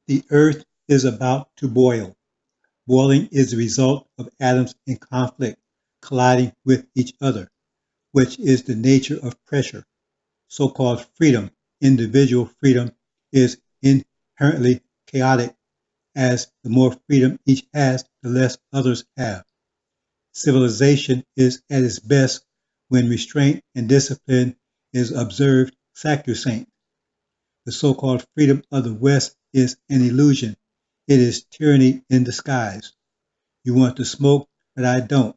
The earth is about to boil. Boiling is the result of atoms in conflict, colliding with each other, which is the nature of pressure. So-called freedom, individual freedom, is inherently chaotic, as the more freedom each has, the less others have. Civilization is at its best when restraint and discipline is observed sacrosanct. The so-called freedom of the West is an illusion. It is tyranny in disguise. You want to smoke, but I don't.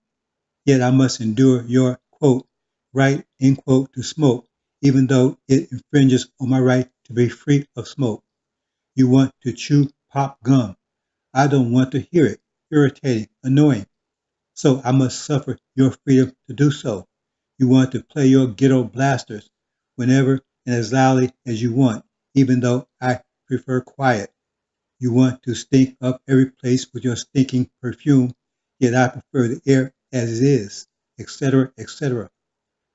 Yet I must endure your, quote, right, end quote, to smoke, even though it infringes on my right to be free of smoke. You want to chew pop gum. I don't want to hear it. Irritating, annoying. So I must suffer your freedom to do so. You want to play your ghetto blasters whenever and as loudly as you want, even though I prefer quiet. You want to stink up every place with your stinking perfume, yet I prefer the air as it is, etc., etc.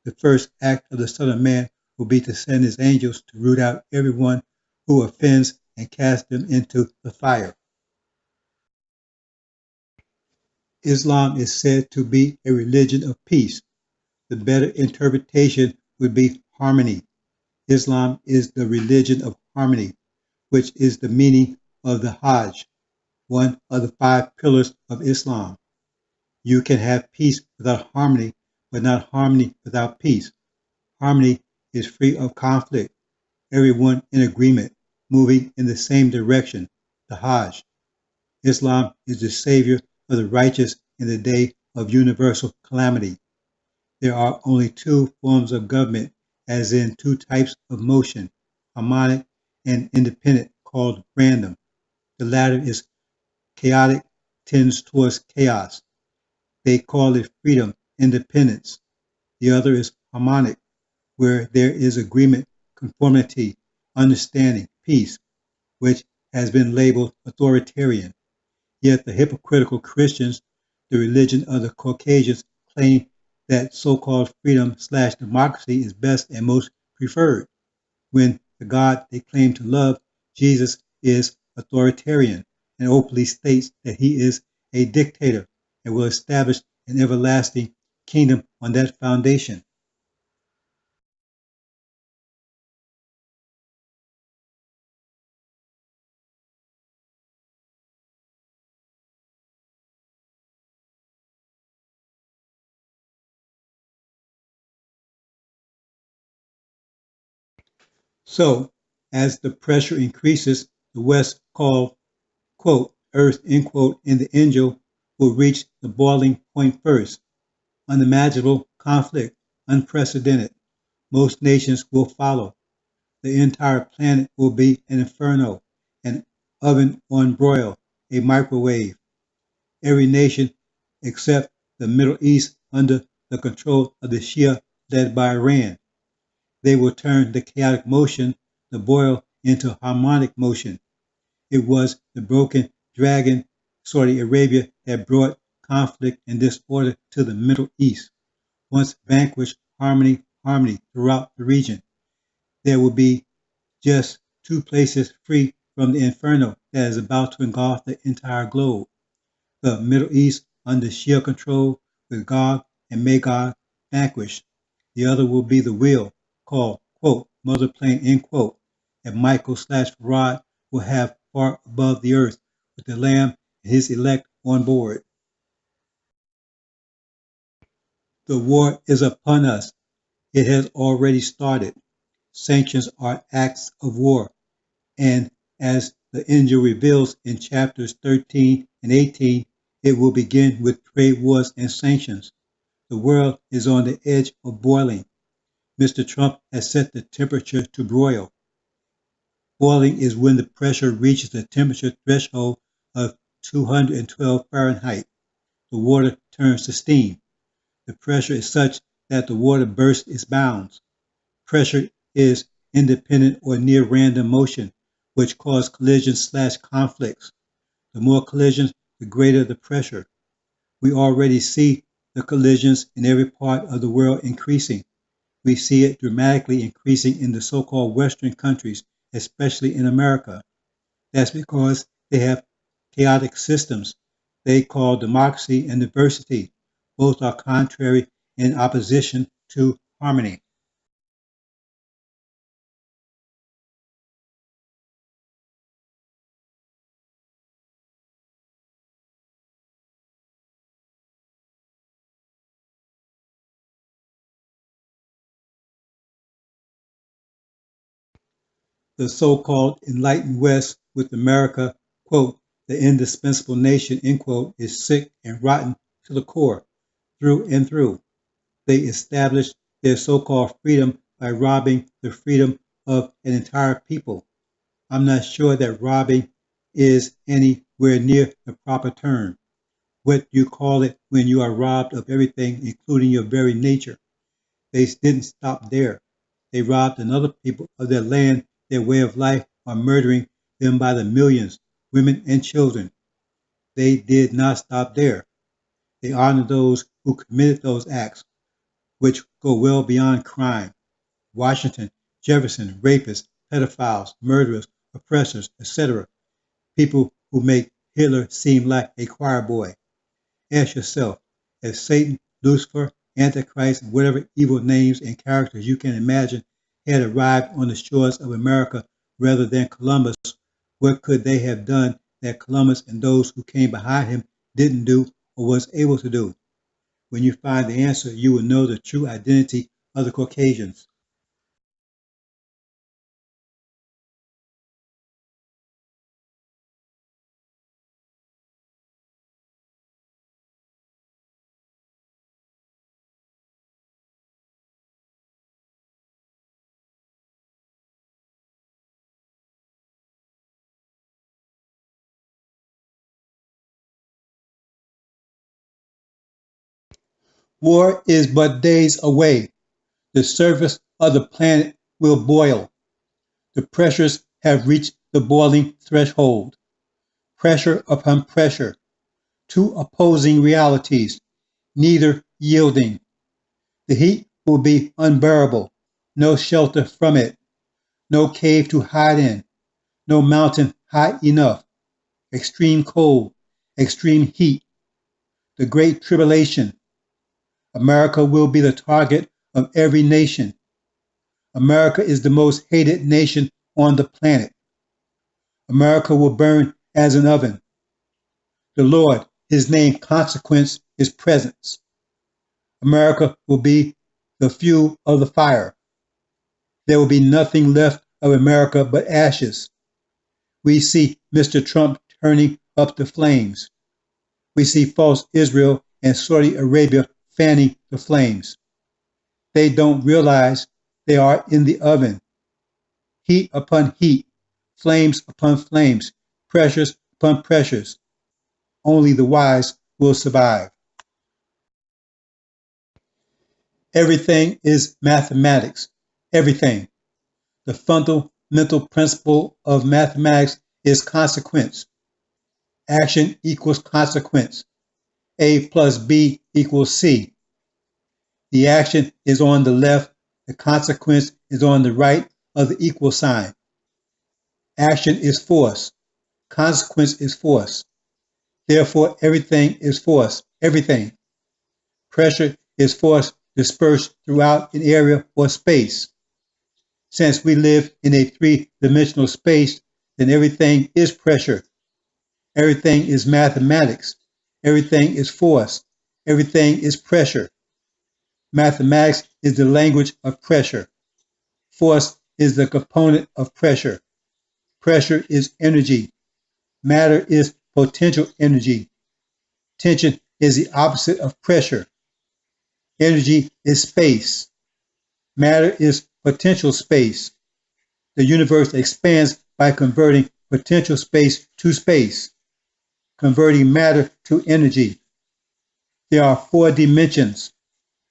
The first act of the Son of Man will be to send his angels to root out everyone who offends and cast them into the fire. Islam is said to be a religion of peace. The better interpretation would be harmony. Islam is the religion of harmony, which is the meaning of the Hajj, one of the 5 pillars of Islam. You can have peace without harmony, but not harmony without peace. Harmony is free of conflict, everyone in agreement, moving in the same direction, the Hajj. Islam is the savior of the righteous in the day of universal calamity. There are only 2 forms of government, as in 2 types of motion, harmonic and independent, called random. The latter is chaotic, tends towards chaos. They call it freedom, independence. The other is harmonic, where there is agreement, conformity, understanding, peace, which has been labeled authoritarian. Yet the hypocritical Christians, the religion of the Caucasians, claim that so-called freedom/democracy is best and most preferred, when the God they claim to love, Jesus, is authoritarian and openly states that he is a dictator and will establish an everlasting kingdom on that foundation. So, as the pressure increases, the West called, quote, Earth, end quote, in the AL-INJIL will reach the boiling point first. Unimaginable conflict, unprecedented. Most nations will follow. The entire planet will be an inferno, an oven on broil, a microwave. Every nation except the Middle East under the control of the Shia led by Iran. They will turn the chaotic motion, the boil, into harmonic motion. It was the broken dragon, Saudi Arabia, that brought conflict and disorder to the Middle East. Once vanquished, harmony, harmony throughout the region. There will be just 2 places free from the inferno that is about to engulf the entire globe. The Middle East under Shia control, with Gog and Magog vanquished. The other will be the wheel, called, quote, Mother Plane, end quote, that Michael/Farad will have far above the earth, with the Lamb and his elect on board. The war is upon us. It has already started. Sanctions are acts of war, and as the AL-INJIL reveals in chapters 13 and 18, it will begin with trade wars and sanctions. The world is on the edge of boiling. Mr. Trump has set the temperature to broil. Boiling is when the pressure reaches the temperature threshold of 212 Fahrenheit. The water turns to steam. The pressure is such that the water bursts its bounds. Pressure is independent or near random motion, which cause collisions/conflicts. The more collisions, the greater the pressure. We already see the collisions in every part of the world increasing. We see it dramatically increasing in the so-called Western countries, especially in America. That's because they have chaotic systems they call democracy and diversity. Both are contrary in opposition to harmony. The so-called enlightened West with America, quote, the indispensable nation, end quote, is sick and rotten to the core, through and through. They established their so-called freedom by robbing the freedom of an entire people. I'm not sure that robbing is anywhere near the proper term. What you call it when you are robbed of everything, including your very nature. They didn't stop there. They robbed another people of their land, their way of life, by murdering them by the millions, women and children. They did not stop there. They honored those who committed those acts, which go well beyond crime. Washington, Jefferson, rapists, pedophiles, murderers, oppressors, etc. People who make Hitler seem like a choir boy. Ask yourself, if Satan, Lucifer, Antichrist, and whatever evil names and characters you can imagine had arrived on the shores of America rather than Columbus, what could they have done that Columbus and those who came behind him didn't do or was able to do? When you find the answer, you will know the true identity of the Caucasians. War is but days away. The surface of the planet will boil. The pressures have reached the boiling threshold. Pressure upon pressure. Two opposing realities, neither yielding. The heat will be unbearable. No shelter from it. No cave to hide in. No mountain high enough. Extreme cold. Extreme heat. The Great Tribulation. America will be the target of every nation. America is the most hated nation on the planet. America will burn as an oven. The Lord, his name consequence is presence. America will be the fuel of the fire. There will be nothing left of America but ashes. We see Mr. Trump turning up the flames. We see false Israel and Saudi Arabia fanning the flames. They don't realize they are in the oven. Heat upon heat, flames upon flames, pressures upon pressures. Only the wise will survive. Everything is mathematics. Everything. The fundamental principle of mathematics is consequence. Action equals consequence. A plus B equals C. The action is on the left. The consequence is on the right of the equal sign. Action is force. Consequence is force. Therefore, everything is force. Everything. Pressure is force dispersed throughout an area or space. Since we live in a three-dimensional space, then everything is pressure. Everything is mathematics. Everything is force. Everything is pressure. Mathematics is the language of pressure. Force is the component of pressure. Pressure is energy. Matter is potential energy. Tension is the opposite of pressure. Energy is space. Matter is potential space. The universe expands by converting potential space to space, converting matter to energy. There are four dimensions: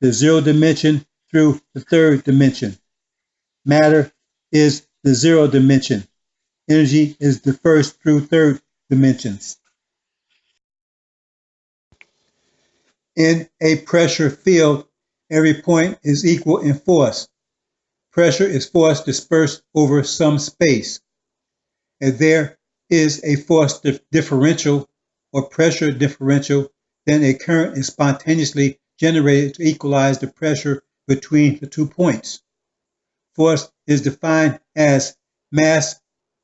the zero dimension through the third dimension. Matter is the zero dimension. Energy is the first through third dimensions. In a pressure field, every point is equal in force. Pressure is force dispersed over some space. And there is a force differential or pressure differential, then a current is spontaneously generated to equalize the pressure between the 2 points. Force is defined as mass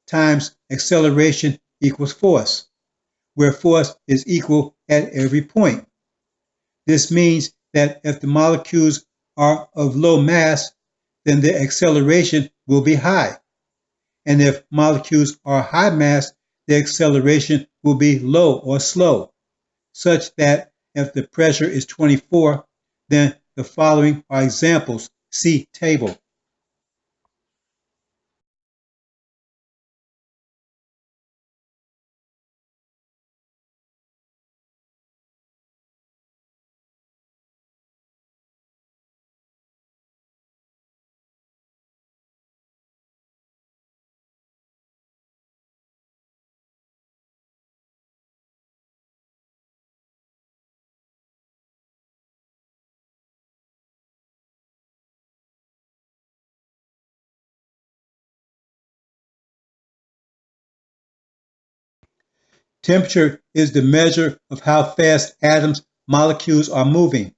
times acceleration equals force, where force is equal at every point. This means that if the molecules are of low mass, then the acceleration will be high. And if molecules are high mass, the acceleration will be low or slow, such that if the pressure is 24, then the following are examples. See table. Temperature is the measure of how fast atoms, molecules are moving.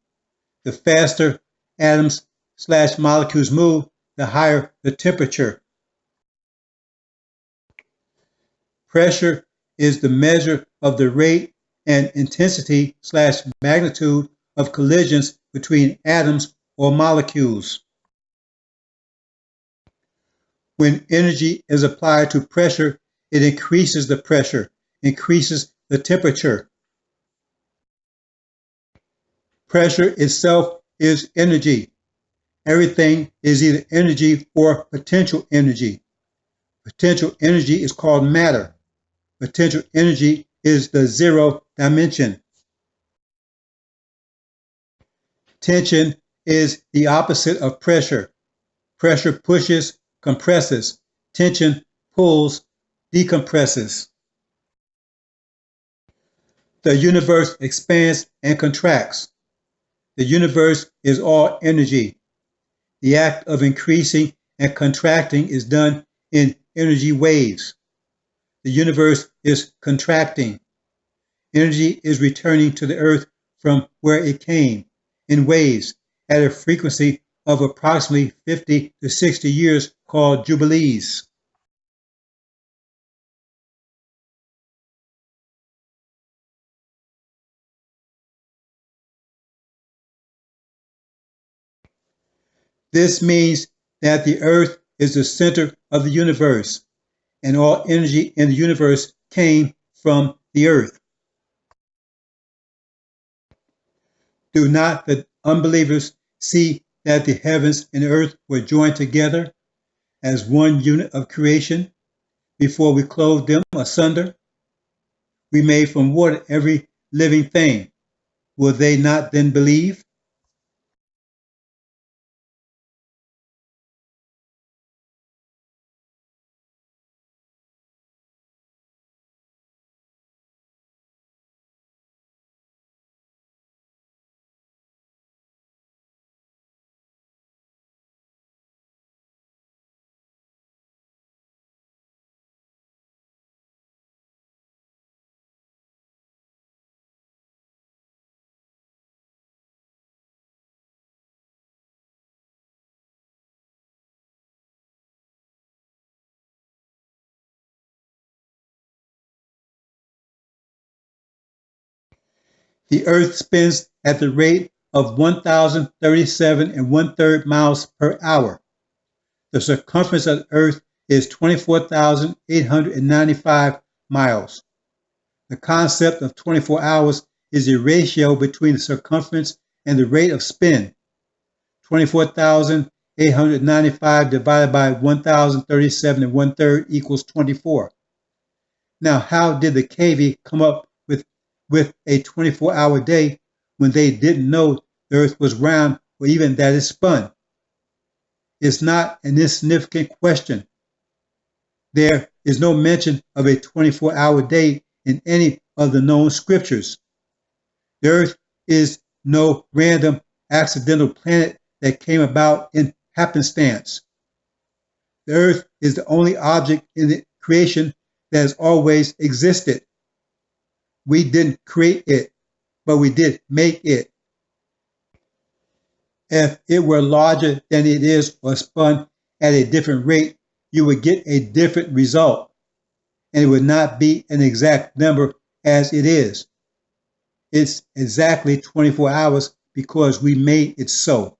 The faster atoms/molecules move, the higher the temperature. Pressure is the measure of the rate and intensity/magnitude of collisions between atoms or molecules. When energy is applied to pressure, it increases the pressure, increases the temperature. Pressure itself is energy. Everything is either energy or potential energy. Potential energy is called matter. Potential energy is the zero dimension. Tension is the opposite of pressure. Pressure pushes, compresses. Tension pulls, decompresses. The universe expands and contracts. The universe is all energy. The act of increasing and contracting is done in energy waves. The universe is contracting. Energy is returning to the earth from where it came in waves at a frequency of approximately 50 to 60 years called jubilees. This means that the earth is the center of the universe, and all energy in the universe came from the earth. Do not the unbelievers see that the heavens and earth were joined together as one unit of creation before we clove them asunder? We made from water every living thing. Will they not then believe? The earth spins at the rate of 1,037 and 1/3 miles per hour. The circumference of the earth is 24,895 miles. The concept of 24 hours is the ratio between the circumference and the rate of spin. 24,895 divided by 1,037 and 1/3 equals 24. Now, how did the KV come up with a 24-hour day when they didn't know the earth was round or even that it spun? It's not an insignificant question. There is no mention of a 24-hour day in any of the known scriptures. The earth is no random accidental planet that came about in happenstance. The earth is the only object in the creation that has always existed. We didn't create it, but we did make it. If it were larger than it is or spun at a different rate, you would get a different result, and it would not be an exact number as it is. It's exactly 24 hours because we made it so.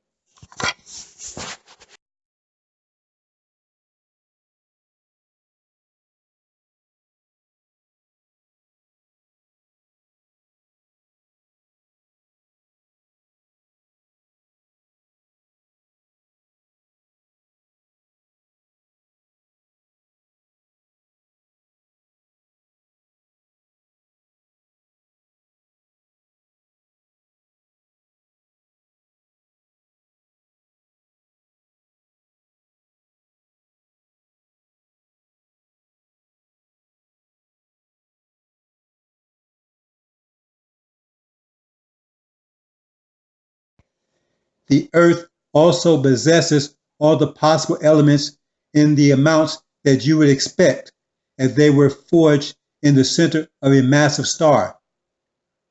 The earth also possesses all the possible elements in the amounts that you would expect if they were forged in the center of a massive star,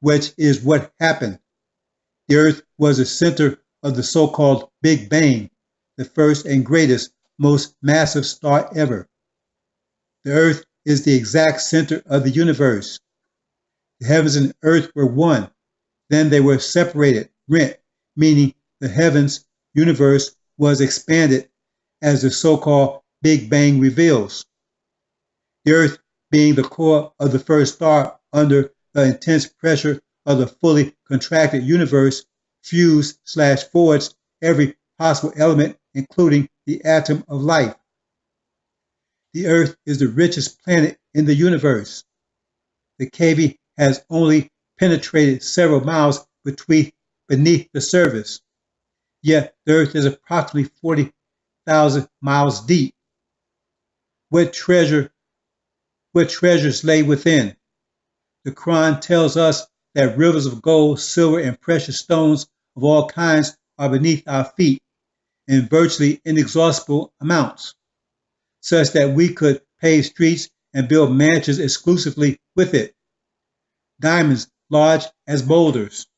which is what happened. The earth was the center of the so-called Big Bang, the first and greatest, most massive star ever. The earth is the exact center of the universe. The heavens and earth were one. Then they were separated, rent, meaning the heavens universe was expanded as the so-called Big Bang reveals. The earth being the core of the first star under the intense pressure of the fully contracted universe fused/forged every possible element, including the atom of life. The earth is the richest planet in the universe. The cavity has only penetrated several miles beneath the surface. Yet the earth is approximately 40,000 miles deep. What treasures lay within? The Quran tells us that rivers of gold, silver, and precious stones of all kinds are beneath our feet in virtually inexhaustible amounts, such that we could pave streets and build mansions exclusively with it. Diamonds large as boulders.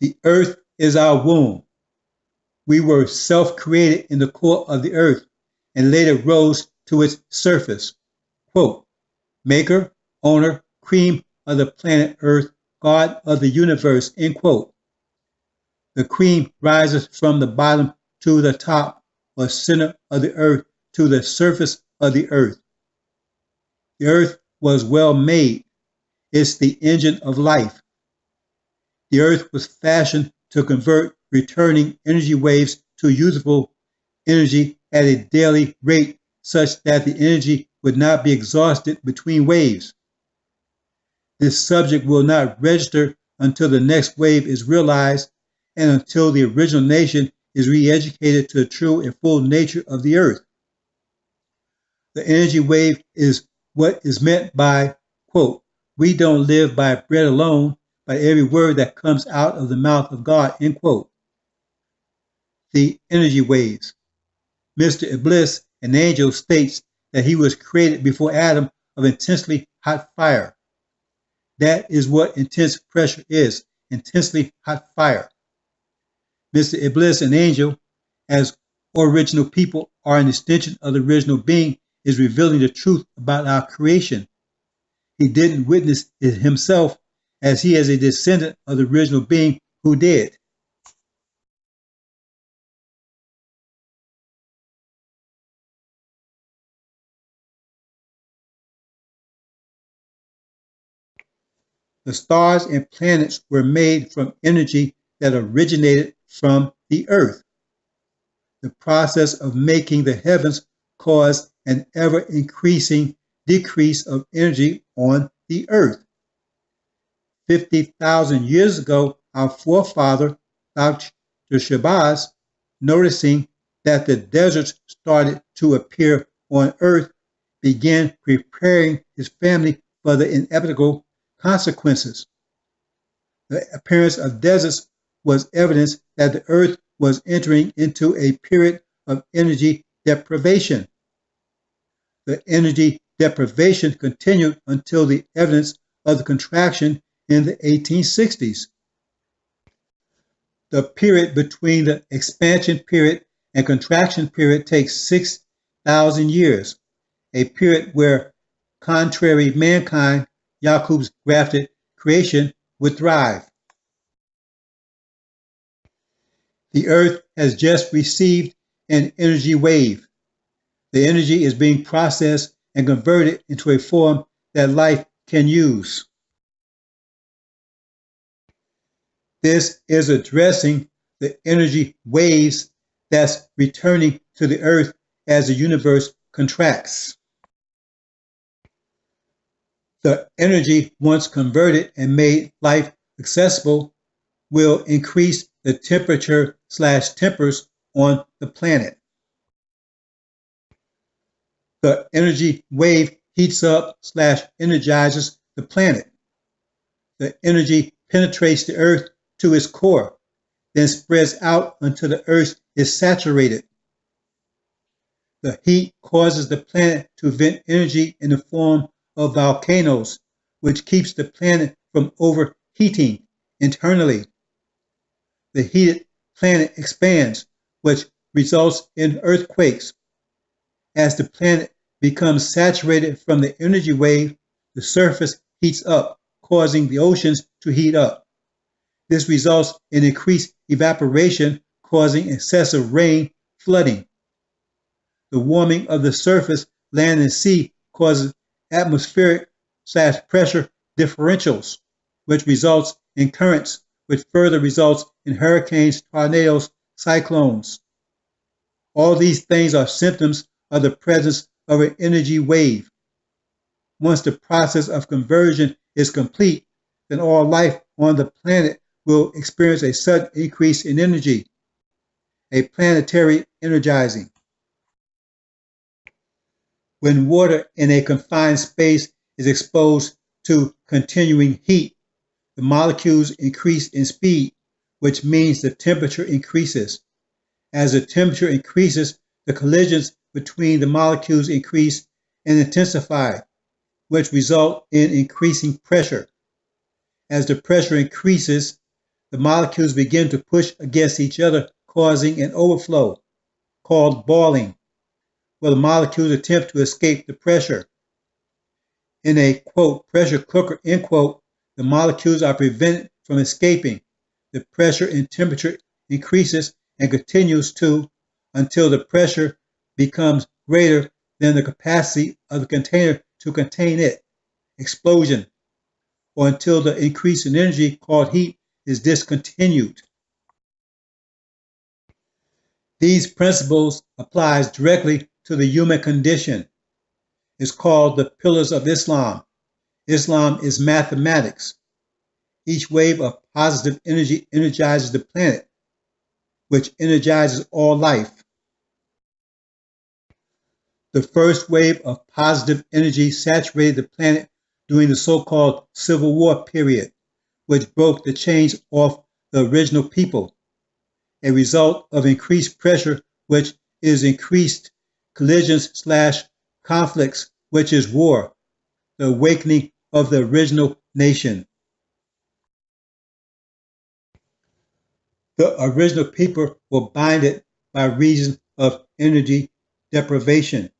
The earth is our womb. We were self-created in the core of the earth and later rose to its surface. Quote, Maker, owner, cream of the planet Earth, God of the universe, end quote. The cream rises from the bottom to the top or center of the earth to the surface of the earth. The earth was well made. It's the engine of life. The earth was fashioned to convert returning energy waves to usable energy at a daily rate such that the energy would not be exhausted between waves. This subject will not register until the next wave is realized and until the original nation is re-educated to the true and full nature of the earth. The energy wave is what is meant by, quote, we don't live by bread alone, but every word that comes out of the mouth of God, end quote. The energy waves. Mr. Iblis, an angel, states that he was created before Adam of intensely hot fire. That is what intense pressure is, intensely hot fire. Mr. Iblis, an angel, as original people are an extension of the original being, is revealing the truth about our creation. He didn't witness it himself, as he is a descendant of the original being who did. The stars and planets were made from energy that originated from the earth. The process of making the heavens caused an ever-increasing decrease of energy on the earth. 50,000 years ago, our forefather, Dr. Shabazz, noticing that the deserts started to appear on earth, began preparing his family for the inevitable consequences. The appearance of deserts was evidence that the earth was entering into a period of energy deprivation. The energy deprivation continued until the evidence of the contraction in the 1860s. The period between the expansion period and contraction period takes 6,000 years, a period where, contrary mankind, Yaqub's grafted creation would thrive. The earth has just received an energy wave. The energy is being processed and converted into a form that life can use. This is addressing the energy waves that's returning to the earth as the universe contracts. The energy, once converted and made life accessible, will increase the temperature/tempers on the planet. The energy wave heats up/energizes the planet. The energy penetrates the earth to its core, then spreads out until the earth is saturated. The heat causes the planet to vent energy in the form of volcanoes, which keeps the planet from overheating internally. The heated planet expands, which results in earthquakes. As the planet becomes saturated from the energy wave, the surface heats up, causing the oceans to heat up. This results in increased evaporation, causing excessive rain, flooding. The warming of the surface, land, and sea causes atmospheric/pressure differentials, which results in currents, which further results in hurricanes, tornadoes, cyclones. All these things are symptoms of the presence of an energy wave. Once the process of conversion is complete, then all life on the planet will experience a sudden increase in energy, a planetary energizing. When water in a confined space is exposed to continuing heat, the molecules increase in speed, which means the temperature increases. As the temperature increases, the collisions between the molecules increase and intensify, which result in increasing pressure. As the pressure increases, the molecules begin to push against each other, causing an overflow, called boiling, where the molecules attempt to escape the pressure. In a, quote, pressure cooker, end quote, the molecules are prevented from escaping. The pressure and temperature increases and continues to until the pressure becomes greater than the capacity of the container to contain it, explosion, or until the increase in energy called heat is discontinued. These principles applies directly to the human condition. It's called the pillars of Islam. Islam is mathematics. Each wave of positive energy energizes the planet, which energizes all life. The first wave of positive energy saturated the planet during the so-called Civil War period, which broke the chains off the original people, a result of increased pressure, which is increased collisions/conflicts, which is war, the awakening of the original nation. The original people were blinded by reason of energy deprivation.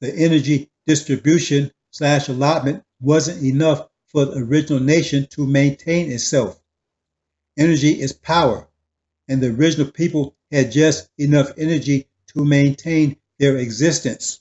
The energy distribution/allotment wasn't enough for the original nation to maintain itself. Energy is power, and the original people had just enough energy to maintain their existence.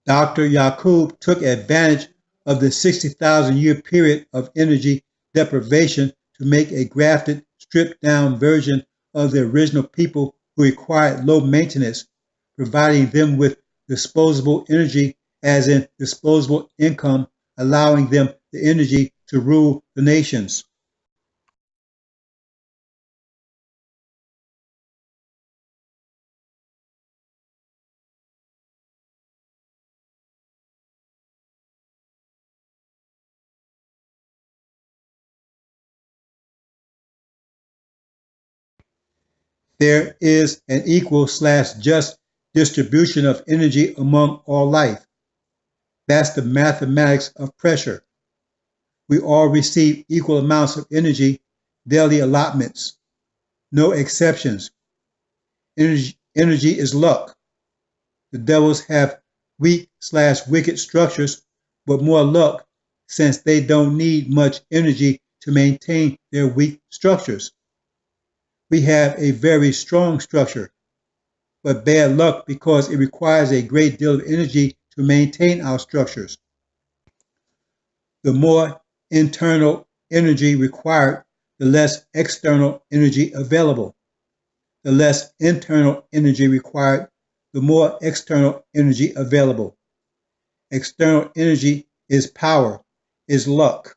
Dr. Yaqub took advantage of the 60,000 year period of energy deprivation to make a grafted, stripped down version of the original people who required low maintenance, providing them with disposable energy, as in disposable income, allowing them the energy to rule the nations. There is an equal/just distribution of energy among all life. That's the mathematics of pressure. We all receive equal amounts of energy, daily allotments, no exceptions. Energy is luck. The devils have weak/wicked structures, but more luck since they don't need much energy to maintain their weak structures. We have a very strong structure, but bad luck because it requires a great deal of energy to maintain our structures. The more internal energy required, the less external energy available. The less internal energy required, the more external energy available. External energy is power, is luck.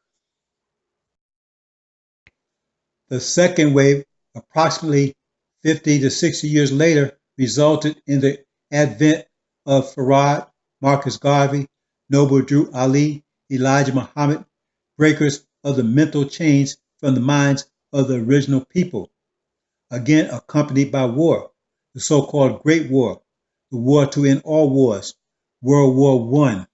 The second wave, approximately 50 to 60 years later, resulted in the advent of Farad, Marcus Garvey, Noble Drew Ali, Elijah Muhammad, breakers of the mental chains from the minds of the original people, again accompanied by war, the so-called Great War, the war to end all wars, World War I.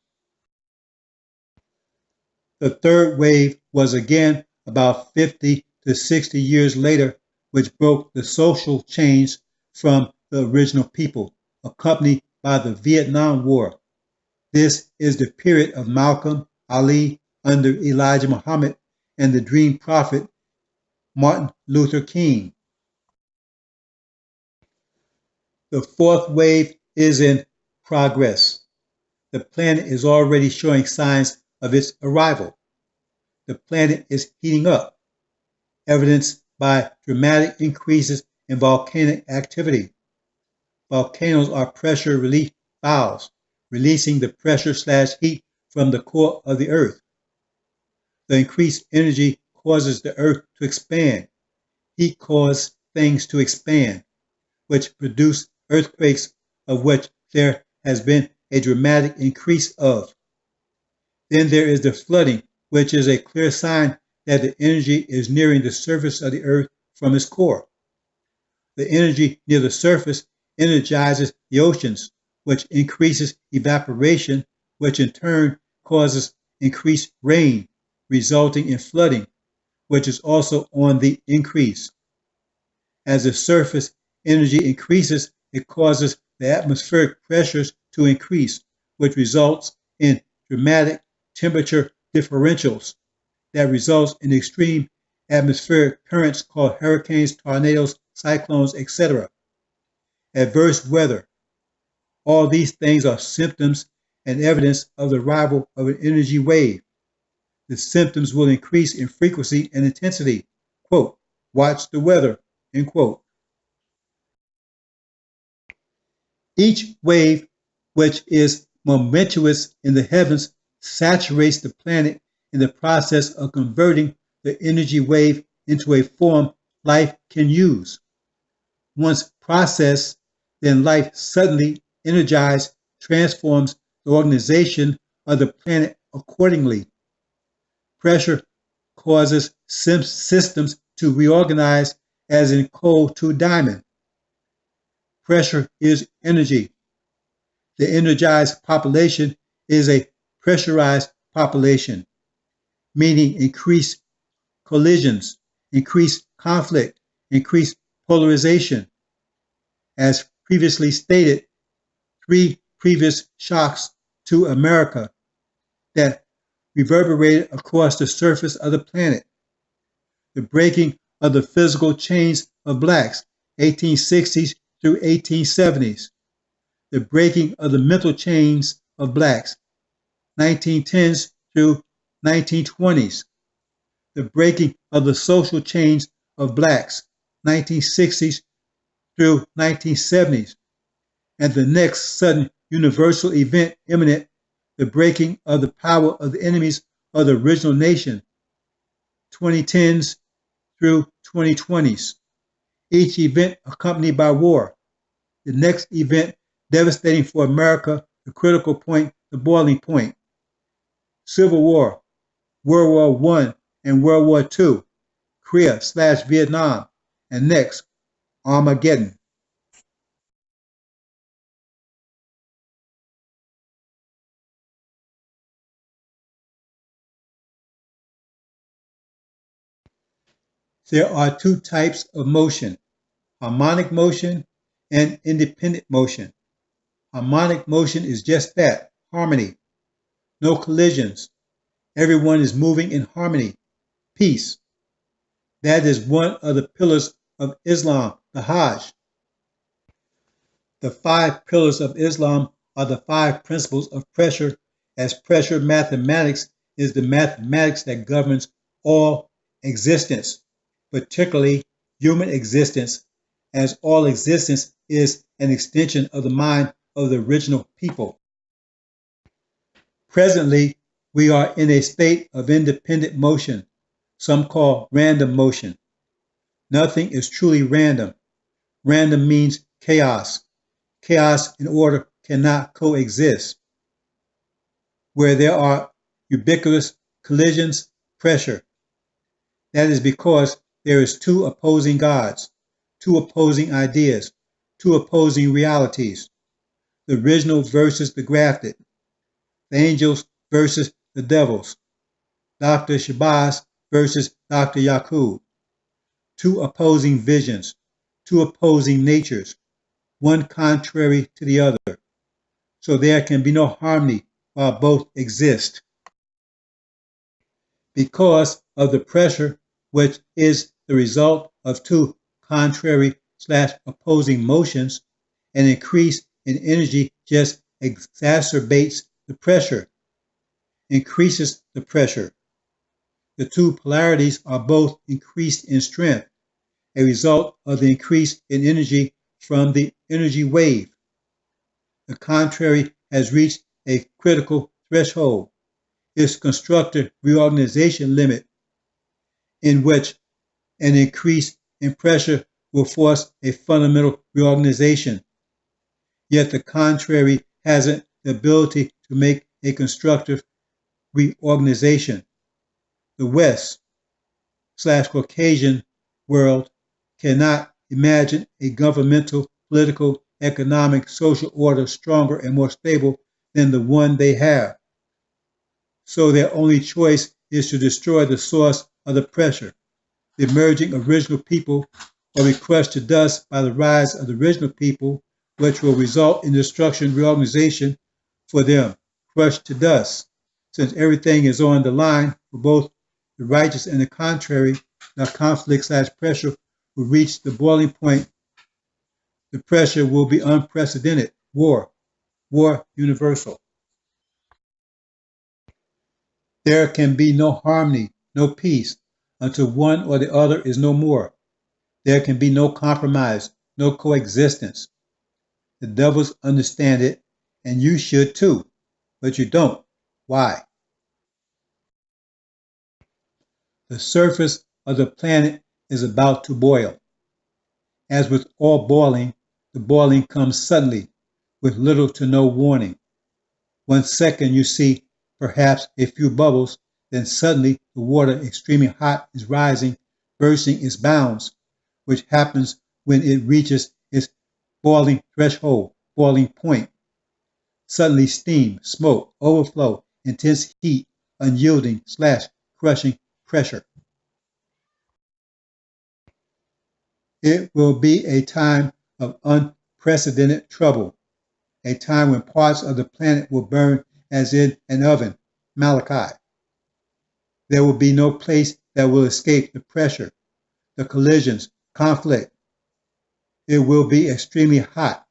The third wave was again about 50 to 60 years later, which broke the social chains from the original people, accompanied by the Vietnam War. This is the period of Malcolm, Ali under Elijah Muhammad, and the Dream Prophet Martin Luther King. The fourth wave is in progress. The planet is already showing signs of its arrival. The planet is heating up, evidenced by dramatic increases in volcanic activity. Volcanoes are pressure relief valves, releasing the pressure/heat from the core of the Earth. The increased energy causes the Earth to expand. Heat causes things to expand, which produce earthquakes, of which there has been a dramatic increase of. Then there is the flooding, which is a clear sign that the energy is nearing the surface of the Earth from its core. The energy near the surface energizes the oceans, which increases evaporation, which in turn causes increased rain, resulting in flooding, which is also on the increase. As the surface energy increases, it causes the atmospheric pressures to increase, which results in dramatic temperature differentials that results in extreme atmospheric currents called hurricanes, tornadoes, cyclones, etc. Adverse weather. All these things are symptoms and evidence of the arrival of an energy wave. The symptoms will increase in frequency and intensity. Quote, watch the weather, end quote. Each wave, which is momentous in the heavens, saturates the planet in the process of converting the energy wave into a form life can use. Once processed, then life suddenly energized transforms the organization of the planet accordingly. Pressure causes systems to reorganize, as in coal to diamond. Pressure is energy. The energized population is a pressurized population, meaning increased collisions, increased conflict, increased polarization. As previously stated, 3 previous shocks to America that reverberated across the surface of the planet. The breaking of the physical chains of blacks, 1860s through 1870s. The breaking of the mental chains of blacks, 1910s through 1920s. The breaking of the social chains of blacks, 1960s through 1970s. and the next sudden universal event imminent, the breaking of the power of the enemies of the original nation, 2010s through 2020s. Each event accompanied by war. The next event devastating for America, the critical point, the boiling point. Civil War, World War I and World War II, Korea/Vietnam, and next, Armageddon. There are two types of motion, harmonic motion and independent motion. Harmonic motion is just that, harmony. No collisions. Everyone is moving in harmony, peace. That is one of the pillars of Islam, the Hajj. The 5 pillars of Islam are the 5 principles of pressure, as pressure mathematics is the mathematics that governs all existence, particularly human existence, as all existence is an extension of the mind of the original people. Presently, we are in a state of independent motion, some call random motion. Nothing is truly random. Random means chaos. Chaos and order cannot coexist. Where there are ubiquitous collisions, pressure. That is because there is 2 opposing gods, 2 opposing ideas, 2 opposing realities. The original versus the grafted. The angels versus the devils. Dr. Shabazz versus Dr. Yaqub. 2 opposing visions, 2 opposing natures, one contrary to the other. So there can be no harmony while both exist. Because of the pressure, which is the result of 2 contrary/opposing motions, an increase in energy just exacerbates the pressure, increases the pressure. The 2 polarities are both increased in strength, a result of the increase in energy from the energy wave. The contrary has reached a critical threshold, its constructive reorganization limit, in which an increase in pressure will force a fundamental reorganization. Yet the contrary hasn't the ability to make a constructive reorganization. The West/Caucasian world cannot imagine a governmental, political, economic, social order stronger and more stable than the one they have. So their only choice is to destroy the source of the pressure. The emerging original people will be crushed to dust by the rise of the original people, which will result in destruction and reorganization for them, crushed to dust. Since everything is on the line for both the righteous and the contrary, the conflict/pressure will reach the boiling point. The pressure will be unprecedented. War universal. There can be no harmony, no peace, until one or the other is no more. There can be no compromise, no coexistence. The devils understand it, and you should too, but you don't. Why? The surface of the planet is about to boil. As with all boiling, the boiling comes suddenly, with little to no warning. 1 second you see perhaps a few bubbles, then suddenly the water extremely hot is rising, bursting its bounds, which happens when it reaches its boiling threshold, boiling point. Suddenly steam, smoke, overflow, intense heat, unyielding/crushing pressure. It will be a time of unprecedented trouble, a time when parts of the planet will burn as in an oven, Malachi. There will be no place that will escape the pressure, the collisions, conflict. It will be extremely hot,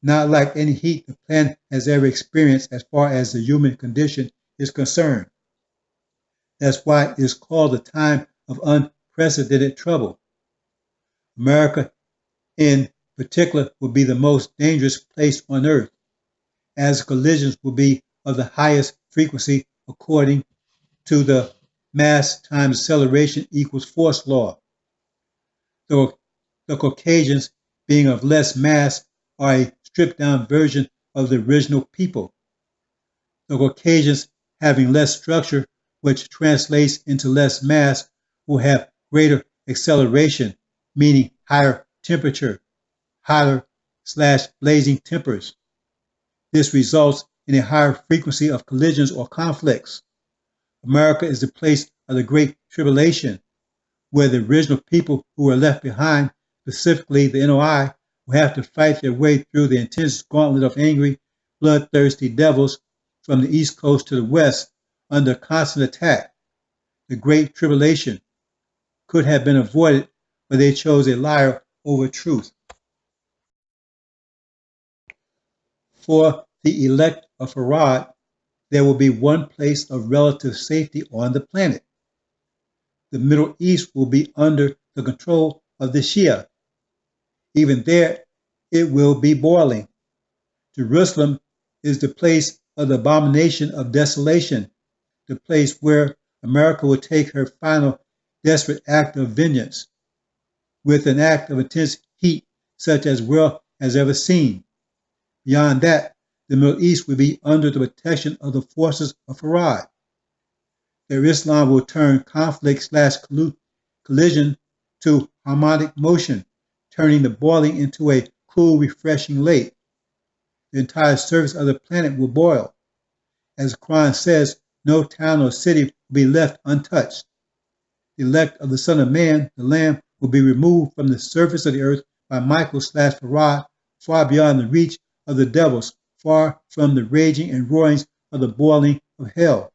not like any heat the planet has ever experienced as far as the human condition is concerned. That's why it is called a time of unprecedented trouble. America in particular will be the most dangerous place on Earth, as collisions will be of the highest frequency according to the mass times acceleration equals force law. The, the Caucasians, being of less mass, are a stripped down version of the original people. The Caucasians, having less structure, which translates into less mass, will have greater acceleration, meaning higher temperature, hotter/blazing tempers. This results in a higher frequency of collisions or conflicts. America is the place of the Great Tribulation, where the original people who were left behind, specifically the NOI, will have to fight their way through the intense gauntlet of angry, bloodthirsty devils from the East Coast to the West under constant attack. The Great Tribulation could have been avoided, but they chose a liar over truth. For the elect of Farad, there will be one place of relative safety on the planet. The Middle East will be under the control of the Shia. Even there, it will be boiling. Jerusalem is the place of the abomination of desolation, the place where America will take her final desperate act of vengeance, with an act of intense heat such as world has ever seen. Beyond that, the Middle East will be under the protection of the forces of Farad. Their Islam will turn conflict/collision to harmonic motion, turning the boiling into a cool, refreshing lake. The entire surface of the planet will boil. As the Quran says, no town or city will be left untouched. The elect of the Son of Man, the Lamb, will be removed from the surface of the earth by Michael/Farad, far beyond the reach of the devils, far from the raging and roarings of the boiling of hell.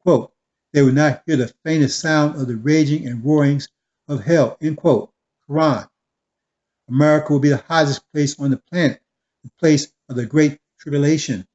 Quote, they will not hear the faintest sound of the raging and roarings of hell. End quote. Quran. America will be the hottest place on the planet, the place of the Great Tribulation.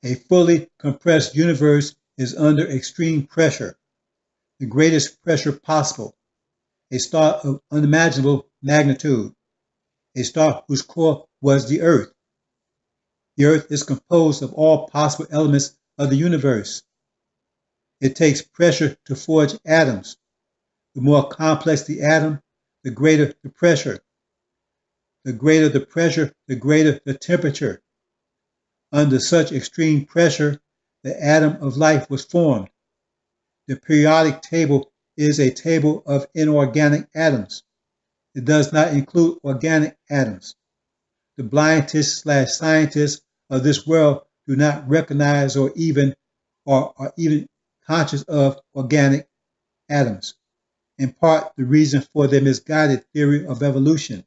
A fully compressed universe is under extreme pressure, the greatest pressure possible, a star of unimaginable magnitude, a star whose core was the Earth. The Earth is composed of all possible elements of the universe. It takes pressure to forge atoms. The more complex the atom, the greater the pressure. The greater the pressure, the greater the temperature. Under such extreme pressure, the atom of life was formed. The periodic table is a table of inorganic atoms. It does not include organic atoms. The blindest/scientists of this world do not recognize or are even conscious of organic atoms. In part, the reason for their misguided theory of evolution.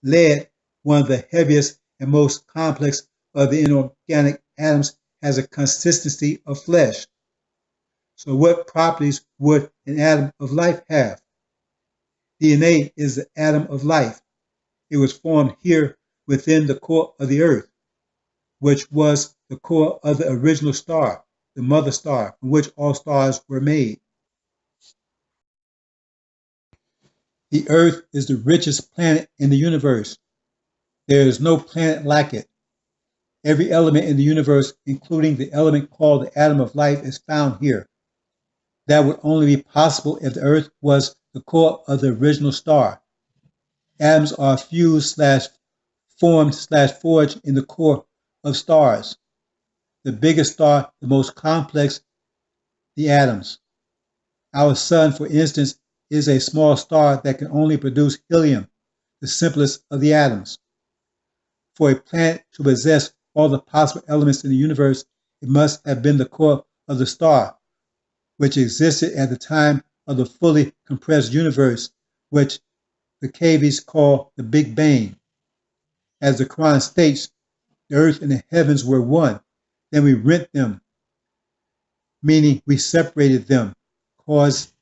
Lead, one of the heaviest and most complex of the inorganic atoms, has a consistency of flesh. So what properties would an atom of life have? DNA is the atom of life. It was formed here within the core of the earth, which was the core of the original star, the mother star, from which all stars were made. The earth is the richest planet in the universe. There is no planet like it. Every element in the universe, including the element called the atom of life, is found here. That would only be possible if the earth was the core of the original star. Atoms are fused / formed / forged in the core of stars. The biggest star, the most complex, the atoms. Our sun, for instance, is a small star that can only produce helium, the simplest of the atoms. For a planet to possess all the possible elements in the universe, it must have been the core of the star, which existed at the time of the fully compressed universe, which the cavies call the Big Bang. As the Quran states, the earth and the heavens were one. Then we rent them, meaning we separated them, caused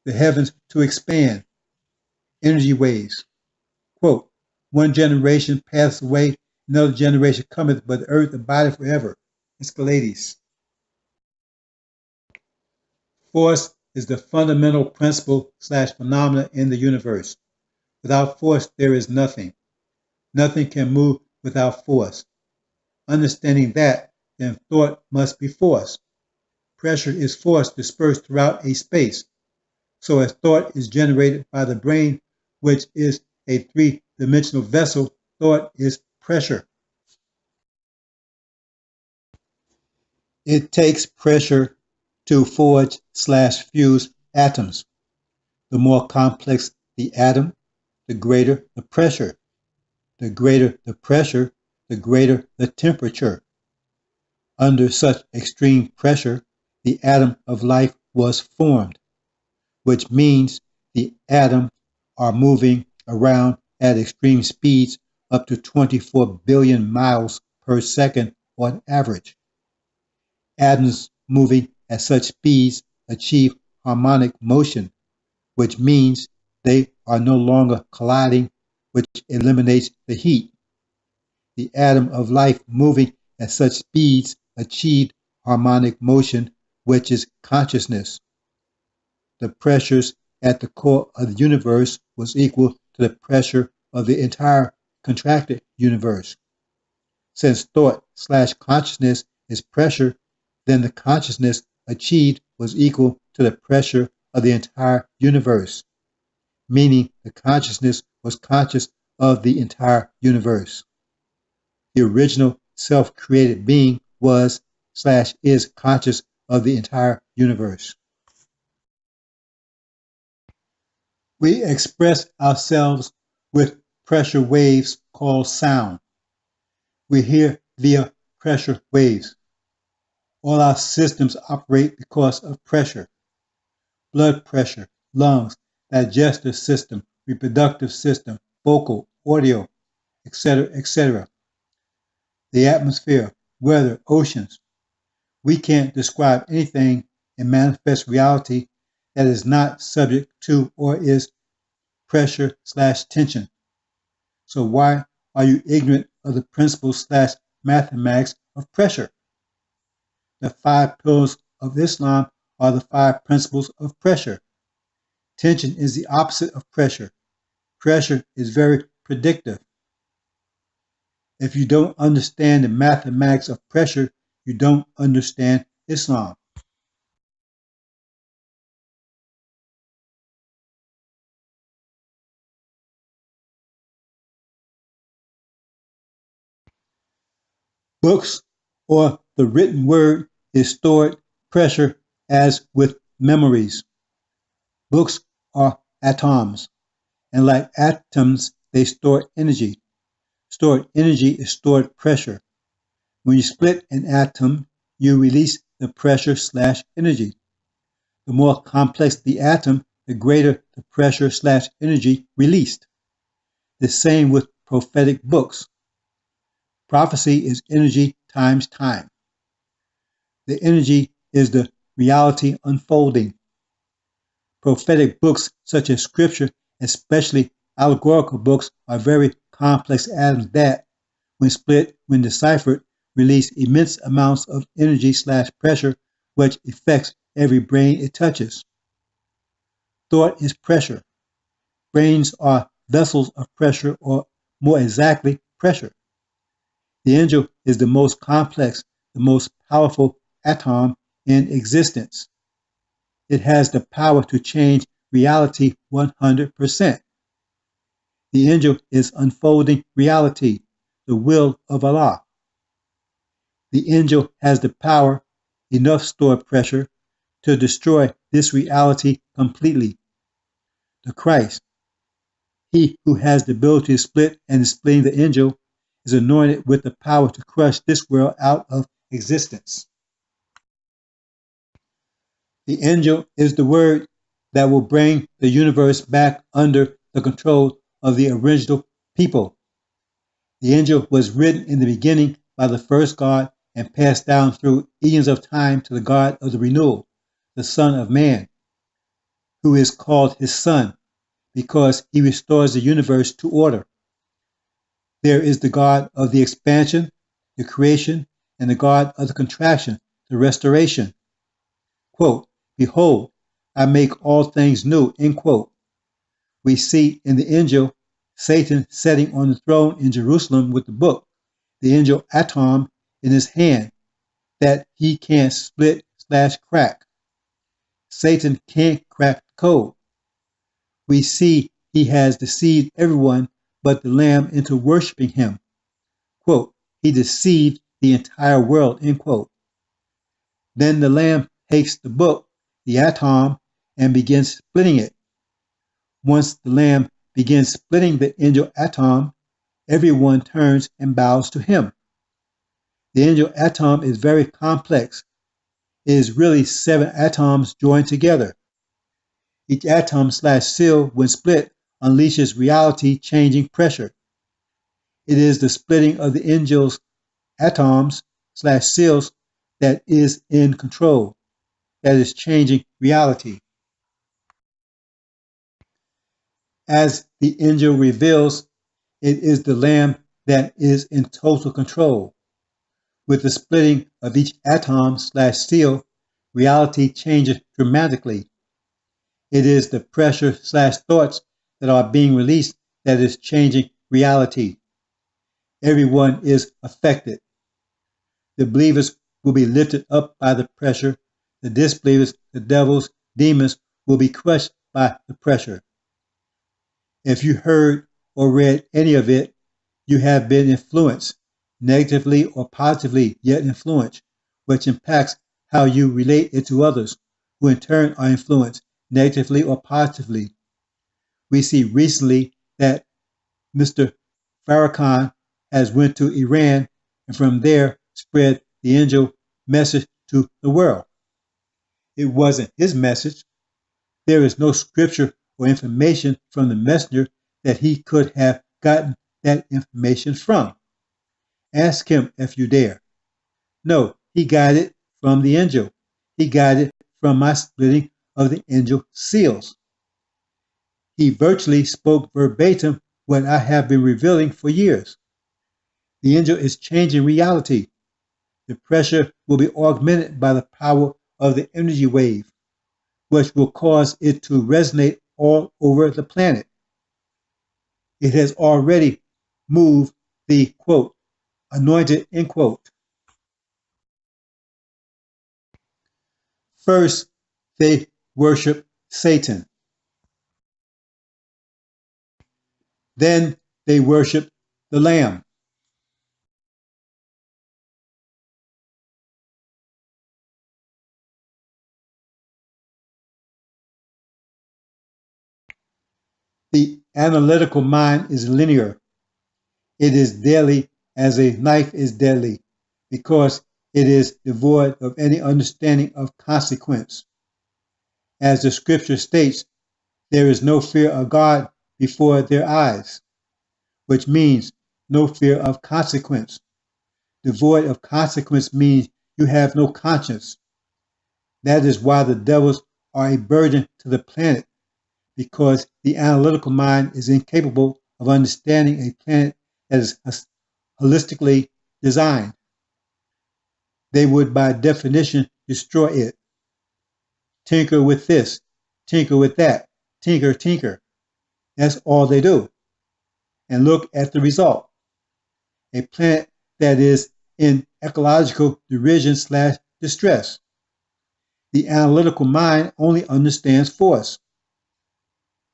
the heavens to expand. Energy waves. Quote, one generation passeth away, another generation cometh, but the earth abideth forever. Escalades. Force is the fundamental principle / phenomena in the universe. Without force, there is nothing. Nothing can move without force. Understanding that, then thought must be force. Pressure is force dispersed throughout a space. So as thought is generated by the brain, which is a three-dimensional vessel, thought is pressure. It takes pressure to forge / fuse atoms. The more complex the atom, the greater the pressure. The greater the pressure, the greater the temperature. Under such extreme pressure, the atom of life was formed, which means the atoms are moving around at extreme speeds up to 24 billion miles per second on average. Atoms moving at such speeds achieve harmonic motion, which means they are no longer colliding, which eliminates the heat. The atom of life moving at such speeds achieved harmonic motion, which is consciousness. The pressures at the core of the universe was equal to the pressure of the entire contracted universe. Since thought / consciousness is pressure, then the consciousness achieved was equal to the pressure of the entire universe, meaning the consciousness was conscious of the entire universe. The original self-created being was / is conscious of the entire universe. We express ourselves with pressure waves called sound. We hear via pressure waves. All our systems operate because of pressure. Blood pressure, lungs, digestive system, reproductive system, vocal, audio, etc., etc. The atmosphere, weather, oceans. We can't describe anything in manifest reality that is not subject to or is pressure / tension. So why are you ignorant of the principles / mathematics of pressure? The 5 pillars of Islam are the 5 principles of pressure. Tension is the opposite of pressure. Pressure is very predictive. If you don't understand the mathematics of pressure, you don't understand Islam. Books or the written word is stored pressure as with memories. Books are atoms, and like atoms, they store energy. Stored energy is stored pressure. When you split an atom, you release the pressure / energy. The more complex the atom, the greater the pressure / energy released. The same with prophetic books. Prophecy is energy times time. The energy is the reality unfolding. Prophetic books such as scripture, especially allegorical books, are very complex atoms that, when split, when deciphered, release immense amounts of energy/pressure which affects every brain it touches. Thought is pressure. Brains are vessels of pressure, or more exactly, pressure. The angel is the most complex, the most powerful atom in existence. It has the power to change reality 100%. The angel is unfolding reality, the will of Allah. The angel has the power, enough stored pressure, to destroy this reality completely. The Christ, he who has the ability to split and is splitting the angel, is anointed with the power to crush this world out of existence. The angel is the word that will bring the universe back under the control of the original people. The angel was written in the beginning by the first God and passed down through eons of time to the God of the renewal, the Son of Man, who is called his Son because he restores the universe to order. There is the God of the expansion, the creation, and the God of the contraction, the restoration. Quote, "Behold, I make all things new," end quote. We see in the angel Satan sitting on the throne in Jerusalem with the book, the angel atom, in his hand that he can't split/crack. Satan can't crack the code. We see he has deceived everyone but the Lamb into worshiping him. Quote, "He deceived the entire world," end quote. Then the Lamb takes the book, the atom, and begins splitting it. Once the Lamb begins splitting the angel atom, everyone turns and bows to him. The angel atom is very complex. It is really 7 atoms joined together. Each atom/seal, when split, unleashes reality-changing pressure. It is the splitting of the angel's atoms/seals that is in control, that is changing reality. As the angel reveals, it is the Lamb that is in total control. With the splitting of each atom/seal, reality changes dramatically. It is the pressure/thoughts that are being released that is changing reality. Everyone is affected. The believers will be lifted up by the pressure. The disbelievers, the devils, demons, will be crushed by the pressure. If you heard or read any of it, you have been influenced, negatively or positively, yet influenced, which impacts how you relate it to others, who in turn are influenced, negatively or positively. We see recently that Mr. Farrakhan has went to Iran and from there spread the angel message to the world. It wasn't his message. There is no scripture or information from the messenger that he could have gotten that information from. Ask him if you dare. No, he got it from the angel. He got it from my splitting of the angel seals. He virtually spoke verbatim what I have been revealing for years. The angel is changing reality. The pressure will be augmented by the power of the energy wave, which will cause it to resonate all over the planet. It has already moved the, quote, anointed, end quote. First, they worship Satan. Then they worship the Lamb. The analytical mind is linear. It is deadly as a knife is deadly because it is devoid of any understanding of consequence. As the scripture states, there is no fear of God before their eyes, which means no fear of consequence. Devoid of consequence means you have no conscience. That is why the devils are a burden to the planet, because the analytical mind is incapable of understanding a planet that is holistically designed. They would, by definition, destroy it. Tinker with this, tinker with that, tinker, tinker. That's all they do. And look at the result. A planet that is in ecological derision/distress. The analytical mind only understands force.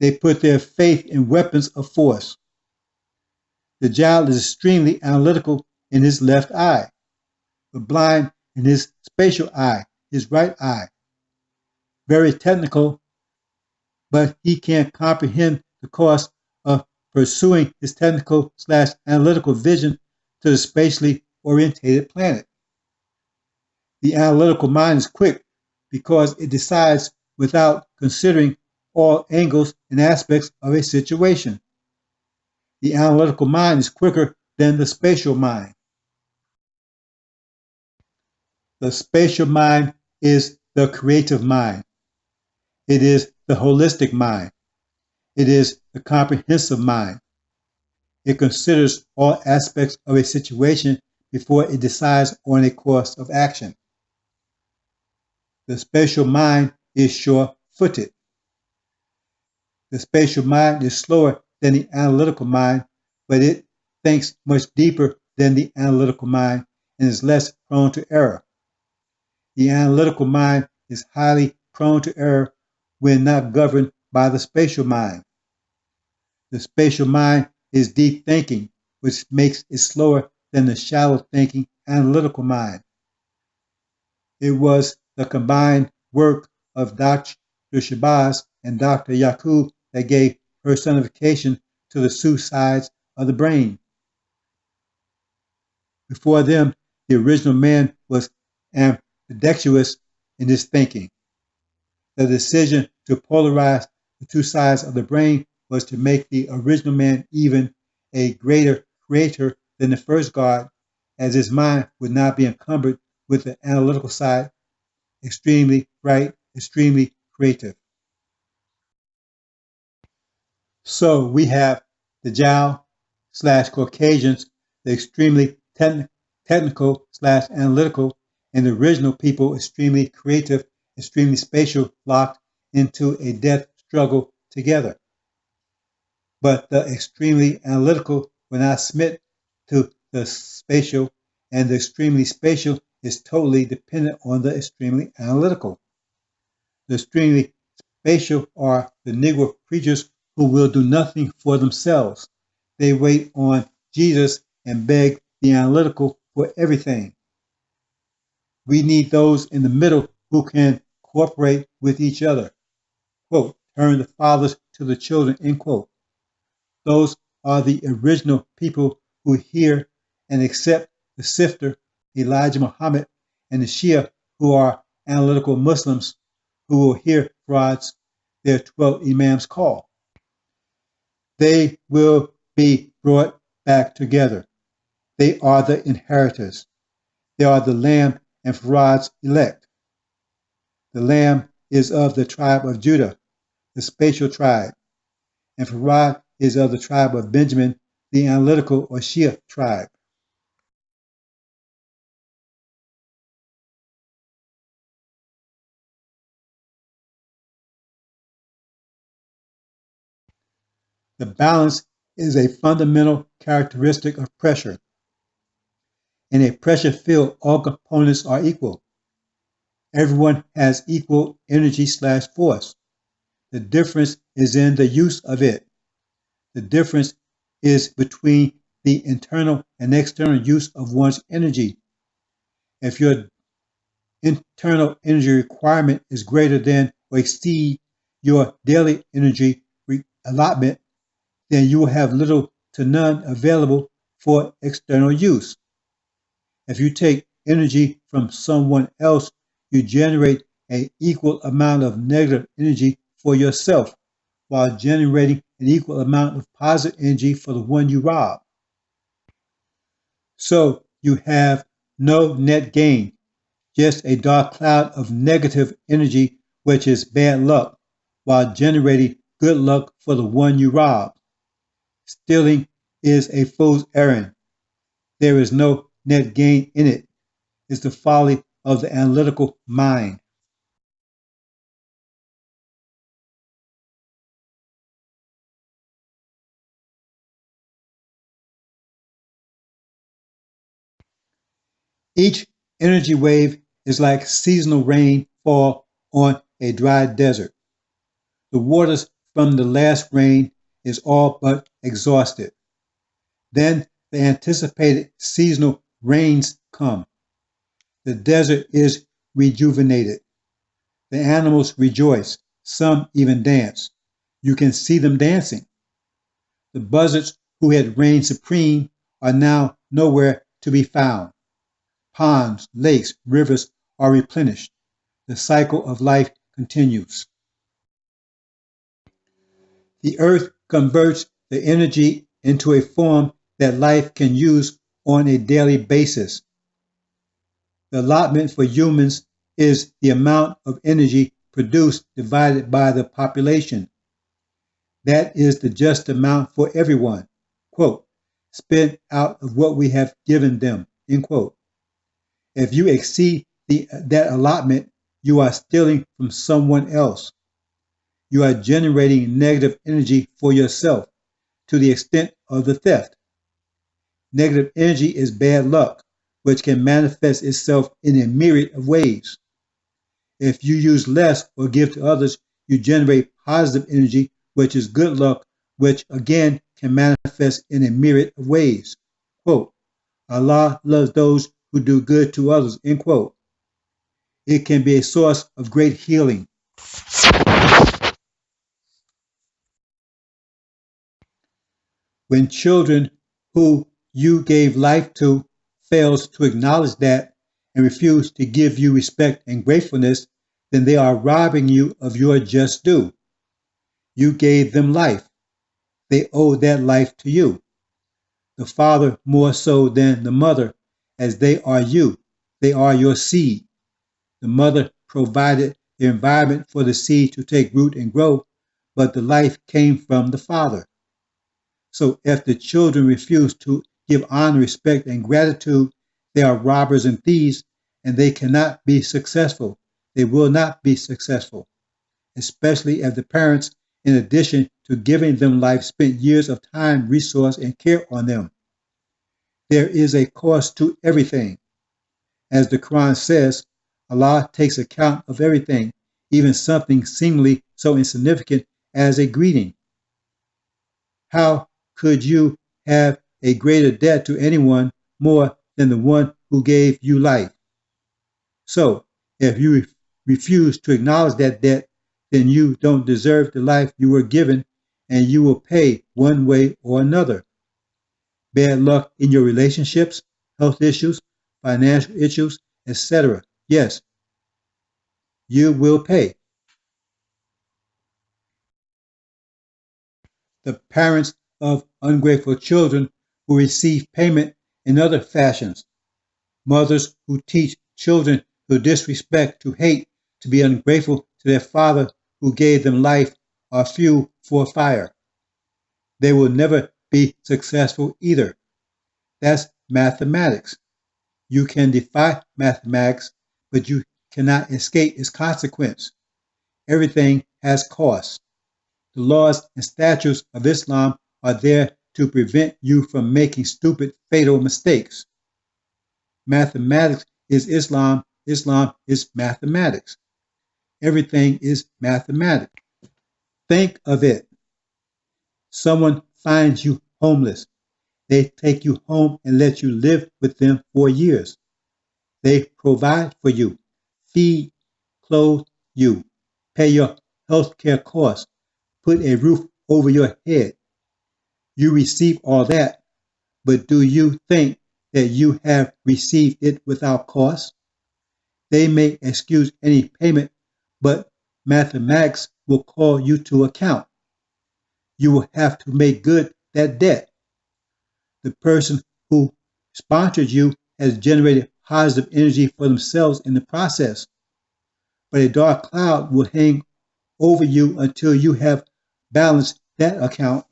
They put their faith in weapons of force. The child is extremely analytical in his left eye, but blind in his spatial eye, his right eye. Very technical, but he can't comprehend the cost of pursuing his technical/analytical vision to the spatially orientated planet. The analytical mind is quick because it decides without considering all angles and aspects of a situation. The analytical mind is quicker than the spatial mind. The spatial mind is the creative mind. It is the holistic mind. It is the comprehensive mind. It considers all aspects of a situation before it decides on a course of action. The spatial mind is sure-footed. The spatial mind is slower than the analytical mind, but it thinks much deeper than the analytical mind and is less prone to error. The analytical mind is highly prone to error when not governed by the spatial mind. The spatial mind is deep thinking, which makes it slower than the shallow thinking analytical mind. It was the combined work of Dr. Shabazz and Dr. Yaqub that gave personification to the suicides of the brain. Before them, the original man was ambidextrous in his thinking. The decision to polarize the two sides of the brain was to make the original man even a greater creator than the first God, as his mind would not be encumbered with the analytical side, extremely bright, extremely creative. So we have the Jiao/Caucasians, the extremely technical/analytical, and the original people, extremely creative, extremely spatial, locked into a death struggle together. But the extremely analytical will not submit to the spatial, and the extremely spatial is totally dependent on the extremely analytical. The extremely spatial are the Negro preachers who will do nothing for themselves. They wait on Jesus and beg the analytical for everything. We need those in the middle who can cooperate with each other. Quote, turn the fathers to the children, end quote. Those are the original people who hear and accept the sifter, Elijah Muhammad, and the Shia, who are analytical Muslims, who will hear frauds, their 12 imams call. They will be brought back together. They are the inheritors. They are the Lamb and Farad's elect. The Lamb is of the tribe of Judah, the spatial tribe, and Farad is of the tribe of Benjamin, the analytical or Shia tribe. The balance is a fundamental characteristic of pressure. In a pressure field, all components are equal. Everyone has equal energy/force. The difference is in the use of it. The difference is between the internal and external use of one's energy. If your internal energy requirement is greater than or exceed your daily energy allotment, then you will have little to none available for external use. If you take energy from someone else, you generate an equal amount of negative energy for yourself, while generating an equal amount of positive energy for the one you rob. So you have no net gain. just a dark cloud of negative energy, which is bad luck, while generating good luck for the one you rob. Stealing is a fool's errand. There is no net gain in it. It's the folly of the analytical mind. Each energy wave is like seasonal rainfall on a dry desert. The waters from the last rain is all but exhausted. Then the anticipated seasonal rains come. The desert is rejuvenated. The animals rejoice. Some even dance. You can see them dancing. The buzzards who had reigned supreme are now nowhere to be found. Ponds, lakes, rivers are replenished. The cycle of life continues. The earth converts the energy into a form that life can use on a daily basis. The allotment for humans is the amount of energy produced divided by the population. That is the just amount for everyone. Quote, spent out of what we have given them. End quote. If you exceed that allotment, you are stealing from someone else. You are generating negative energy for yourself to the extent of the theft. Negative energy is bad luck, which can manifest itself in a myriad of ways. If you use less or give to others, you generate positive energy, which is good luck, which again can manifest in a myriad of ways. Quote, Allah loves those who do good to others, end quote. It can be a source of great healing. When children who you gave life to fails to acknowledge that and refuse to give you respect and gratefulness, then they are robbing you of your just due. You gave them life. They owe that life to you. The father more so than the mother, as they are you. They are your seed. The mother provided the environment for the seed to take root and grow, but the life came from the father. So if the children refuse to give honor, respect, and gratitude, they are robbers and thieves, and they cannot be successful. They will not be successful, especially if the parents, in addition to giving them life, spent years of time, resource, and care on them. There is a cost to everything. As the Quran says, Allah takes account of everything, even something seemingly so insignificant as a greeting. How could you have a greater debt to anyone more than the one who gave you life? So, if you refuse to acknowledge that debt, then you don't deserve the life you were given, and you will pay one way or another. Bad luck in your relationships, health issues, financial issues, etc. Yes, you will pay. The parents of ungrateful children who receive payment in other fashions. Mothers who teach children to disrespect, to hate, to be ungrateful to their father who gave them life are fuel for fire. They will never be successful either. That's mathematics. You can defy mathematics, but you cannot escape its consequence. Everything has costs. The laws and statutes of Islam are there to prevent you from making stupid, fatal mistakes. Mathematics is Islam. Islam is mathematics. Everything is mathematics. Think of it. Someone finds you homeless. They take you home and let you live with them for years. They provide for you, feed, clothe you, pay your health care costs, put a roof over your head. You receive all that, but do you think that you have received it without cost? They may excuse any payment, but mathematics will call you to account. You will have to make good that debt. The person who sponsored you has generated positive energy for themselves in the process. But a dark cloud will hang over you until you have balanced that account.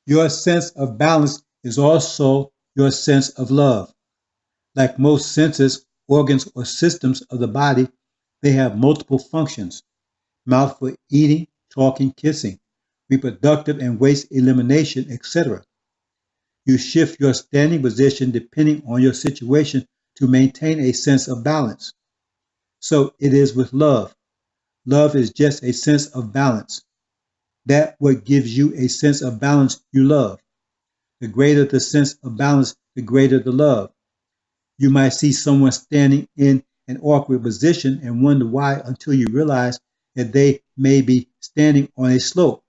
Your sense of balance is also your sense of love. Like most senses, organs, or systems of the body, they have multiple functions. Mouth for eating, talking, kissing, reproductive and waste elimination, etc. You shift your standing position depending on your situation to maintain a sense of balance. So it is with love. Love is just a sense of balance. That what gives you a sense of balance you love. The greater the sense of balance, the greater the love. You might see someone standing in an awkward position and wonder why until you realize that they may be standing on a slope,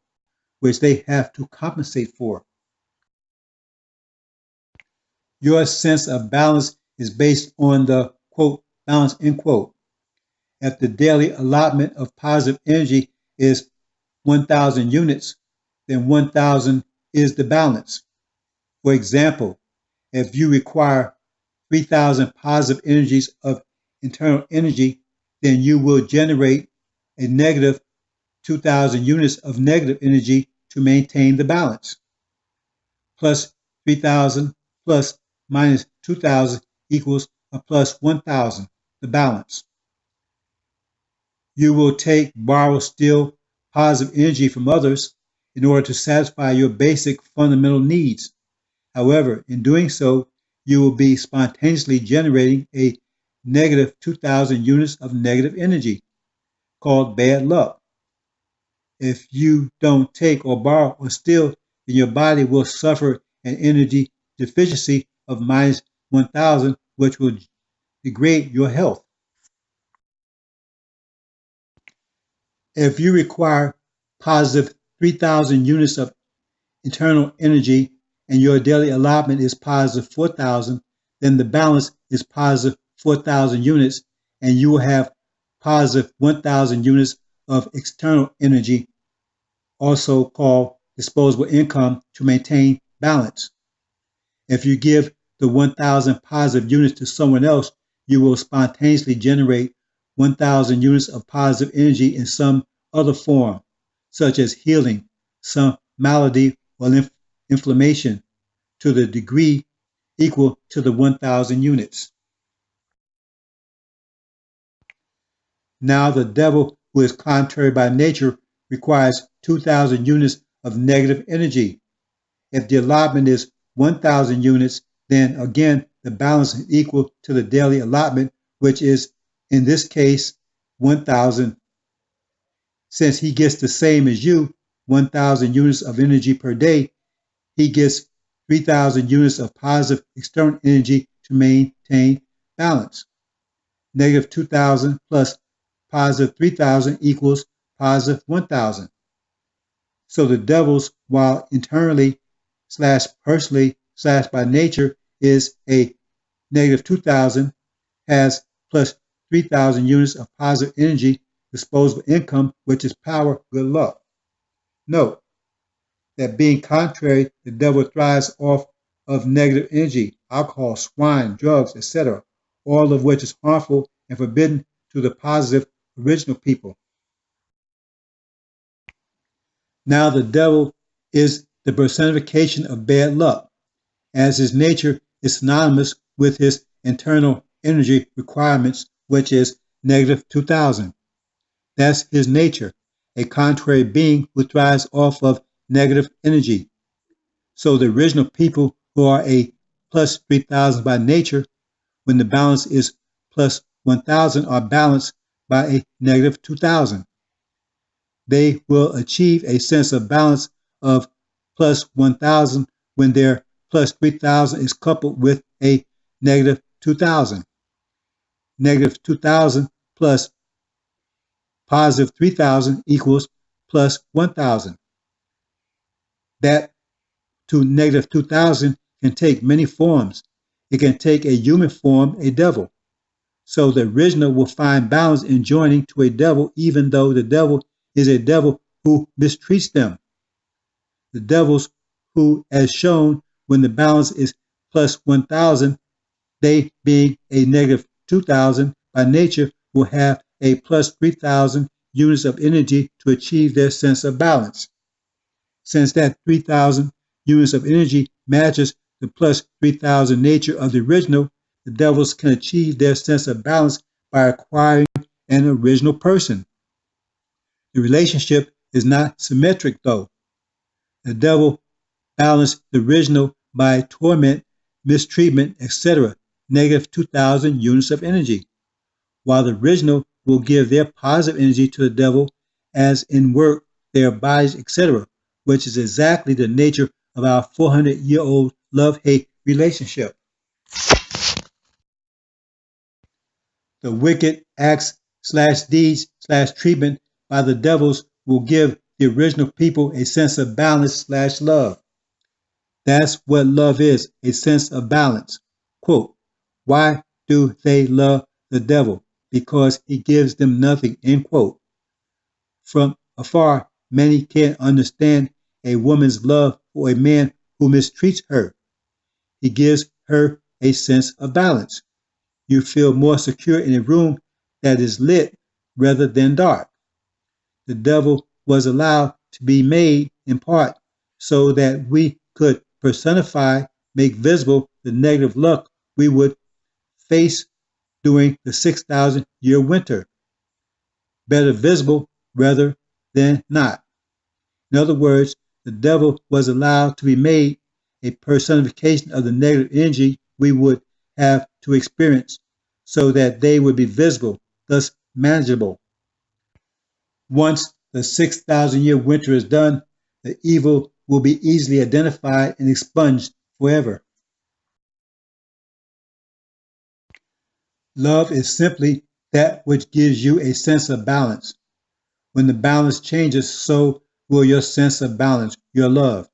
which they have to compensate for. Your sense of balance is based on the quote, balance, end quote. If the daily allotment of positive energy is 1,000 units, then 1,000 is the balance. For example, if you require 3,000 positive energies of internal energy, then you will generate a negative 2,000 units of negative energy to maintain the balance. Plus 3,000 plus minus 2,000 equals a plus 1,000, the balance. You will borrow, steal positive energy from others in order to satisfy your basic fundamental needs. However, in doing so, you will be spontaneously generating a negative 2,000 units of negative energy, called bad luck. If you don't take or borrow or steal, then your body will suffer an energy deficiency of minus 1,000, which will degrade your health. If you require positive 3,000 units of internal energy and your daily allotment is positive 4,000, then the balance is positive 4,000 units and you will have positive 1,000 units of external energy, also called disposable income, to maintain balance. If you give the 1,000 positive units to someone else, you will spontaneously generate 1,000 units of positive energy in some other form, such as healing some malady or inflammation, to the degree equal to the 1,000 units. Now the devil, who is contrary by nature, requires 2,000 units of negative energy. If the allotment is 1,000 units, then again the balance is equal to the daily allotment, which is in this case 1,000. Since he gets the same as you, 1,000 units of energy per day, he gets 3,000 units of positive external energy to maintain balance. Negative 2,000 plus positive 3,000 equals positive 1,000. So the devil's, while internally / personally / by nature is a negative 2,000, has plus 3,000 units of positive energy, disposable income, which is power, good luck. Note that being contrary, the devil thrives off of negative energy, alcohol, swine, drugs, etc., all of which is harmful and forbidden to the positive original people. Now the devil is the personification of bad luck, as his nature is synonymous with his internal energy requirements, which is negative 2,000. That's his nature, a contrary being who thrives off of negative energy. So the original people who are a plus 3,000 by nature, when the balance is plus 1,000, are balanced by a negative 2,000. They will achieve a sense of balance of plus 1,000 when their plus 3,000 is coupled with a negative 2,000. Negative 2,000 plus positive 3,000 equals plus 1,000. That to negative 2,000 can take many forms. It can take a human form, a devil. So the original will find balance in joining to a devil, even though the devil is a devil who mistreats them. The devils who, as shown, when the balance is plus 1,000, they being a negative 2,000 by nature will have a plus 3,000 units of energy to achieve their sense of balance. Since that 3,000 units of energy matches the plus 3,000 nature of the original, the devils can achieve their sense of balance by acquiring an original person. The relationship is not symmetric though. The devil balanced the original by torment, mistreatment, etc., negative 2,000 units of energy, while the original will give their positive energy to the devil as in work, their bodies, etc., which is exactly the nature of our 400-year-old love-hate relationship. The wicked acts/deeds/treatment by the devils will give the original people a sense of balance/love. That's what love is, a sense of balance. Quote, why do they love the devil? Because he gives them nothing, end quote. From afar, many can't understand a woman's love for a man who mistreats her. He gives her a sense of balance. You feel more secure in a room that is lit rather than dark. The devil was allowed to be made in part so that we could personify, make visible the negative luck we would face during the 6,000-year winter. Better visible rather than not. In other words, the devil was allowed to be made a personification of the negative energy we would have to experience so that they would be visible, thus manageable. Once the 6,000-year winter is done, the evil will be easily identified and expunged forever. Love is simply that which gives you a sense of balance. When the balance changes, so will your sense of balance, your love.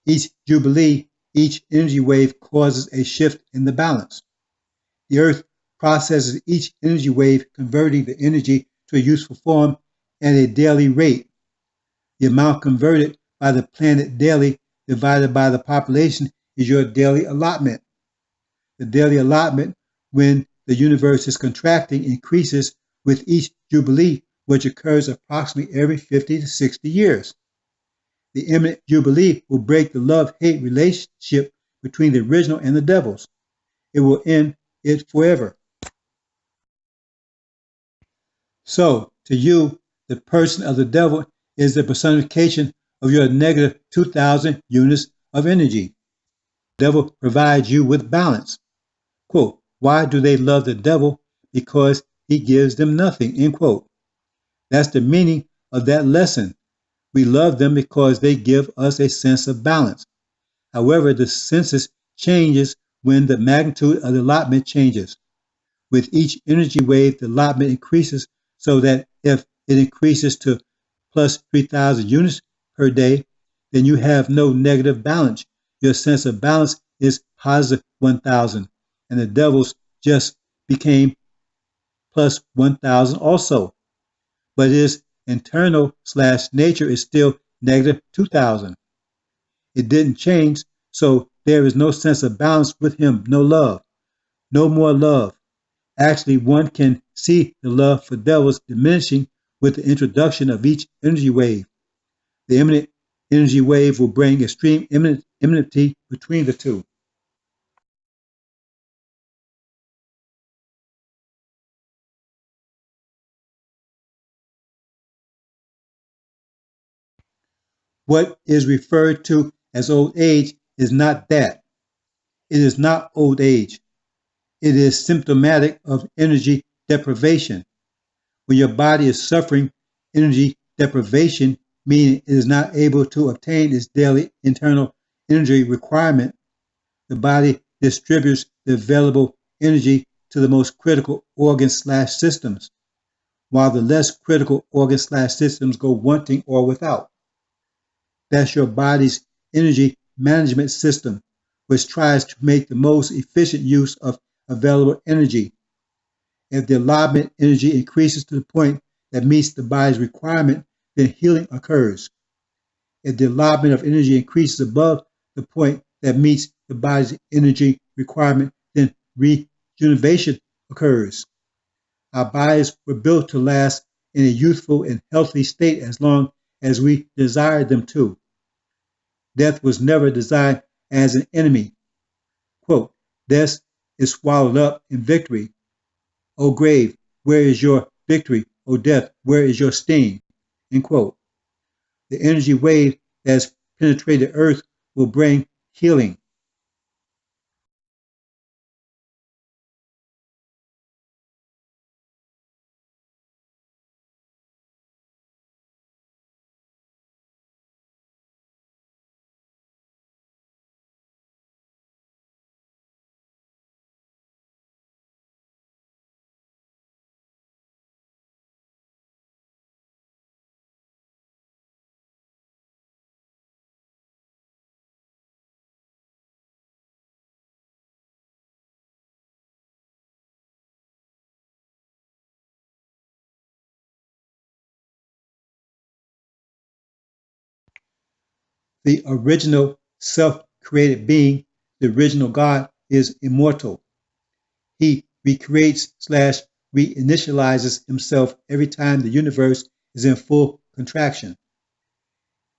Each jubilee, each energy wave causes a shift in the balance. The earth processes each energy wave, converting the energy to a useful form at a daily rate. The amount converted by the planet daily divided by the population is your daily allotment. The daily allotment, when the universe is contracting, increases with each jubilee, which occurs approximately every 50 to 60 years. The imminent jubilee will break the love-hate relationship between the original and the devils. It will end it forever. So, to you, the person of the devil is the personification of your negative 2,000 units of energy. The devil provides you with balance. Quote, why do they love the devil? Because he gives them nothing, end quote. That's the meaning of that lesson. We love them because they give us a sense of balance. However, the sense changes when the magnitude of the allotment changes. With each energy wave, the allotment increases so that if it increases to plus 3,000 units per day, then you have no negative balance. Your sense of balance is positive 1,000, and the devils just became plus 1,000 also. But his internal/nature is still negative 2,000. It didn't change, so there is no sense of balance with him, no love, no more love. Actually, one can see the love for devils diminishing with the introduction of each energy wave. The imminent energy wave will bring extreme enmity between the two. What is referred to as old age is not that. It is not old age. It is symptomatic of energy deprivation. When your body is suffering energy deprivation, meaning it is not able to obtain its daily internal energy requirement, the body distributes the available energy to the most critical organs/systems, while the less critical organs/systems go wanting or without. That's your body's energy management system, which tries to make the most efficient use of available energy. If the allotment energy increases to the point that meets the body's requirement, then healing occurs. If the allotment of energy increases above the point that meets the body's energy requirement, then rejuvenation occurs. Our bodies were built to last in a youthful and healthy state as long as we desired them to. Death was never designed as an enemy. Quote, death is swallowed up in victory. O grave, where is your victory? O death, where is your sting? End quote. The energy wave that has penetrated Earth will bring healing. The original self-created being, the original God, is immortal. He recreates slash reinitializes himself every time the universe is in full contraction.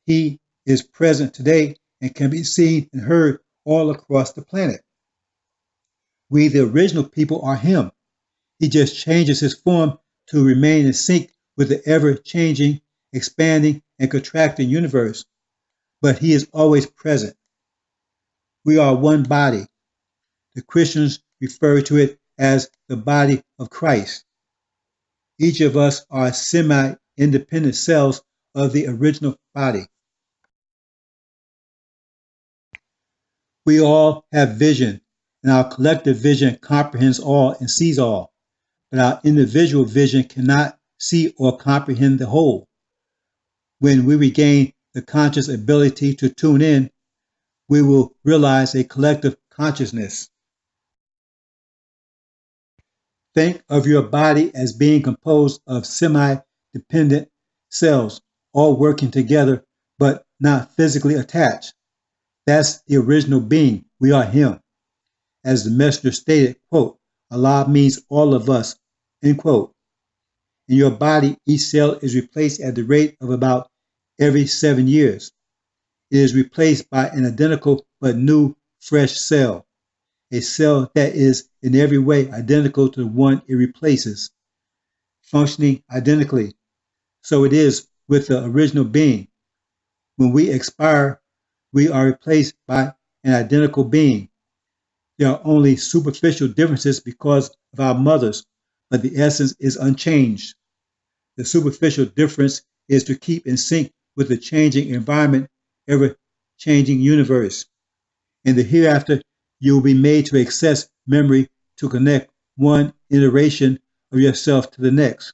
He is present today and can be seen and heard all across the planet. We, the original people, are him. He just changes his form to remain in sync with the ever-changing, expanding, and contracting universe. But he is always present. We are one body. The Christians refer to it as the body of Christ. Each of us are semi-independent cells of the original body. We all have vision, and our collective vision comprehends all and sees all, but our individual vision cannot see or comprehend the whole. When we regain the conscious ability to tune in, we will realize a collective consciousness. Think of your body as being composed of semi-dependent cells, all working together but not physically attached. That's the original being. We are him. As the messenger stated, quote, Allah means all of us, end quote. In your body, each cell is replaced at the rate of about every 7 years. It is replaced by an identical but new, fresh cell, a cell that is in every way identical to the one it replaces, functioning identically. So it is with the original being. When we expire, we are replaced by an identical being. There are only superficial differences because of our mothers, but the essence is unchanged. The superficial difference is to keep in sync with the changing environment, ever-changing universe. In the hereafter, you will be made to access memory to connect one iteration of yourself to the next.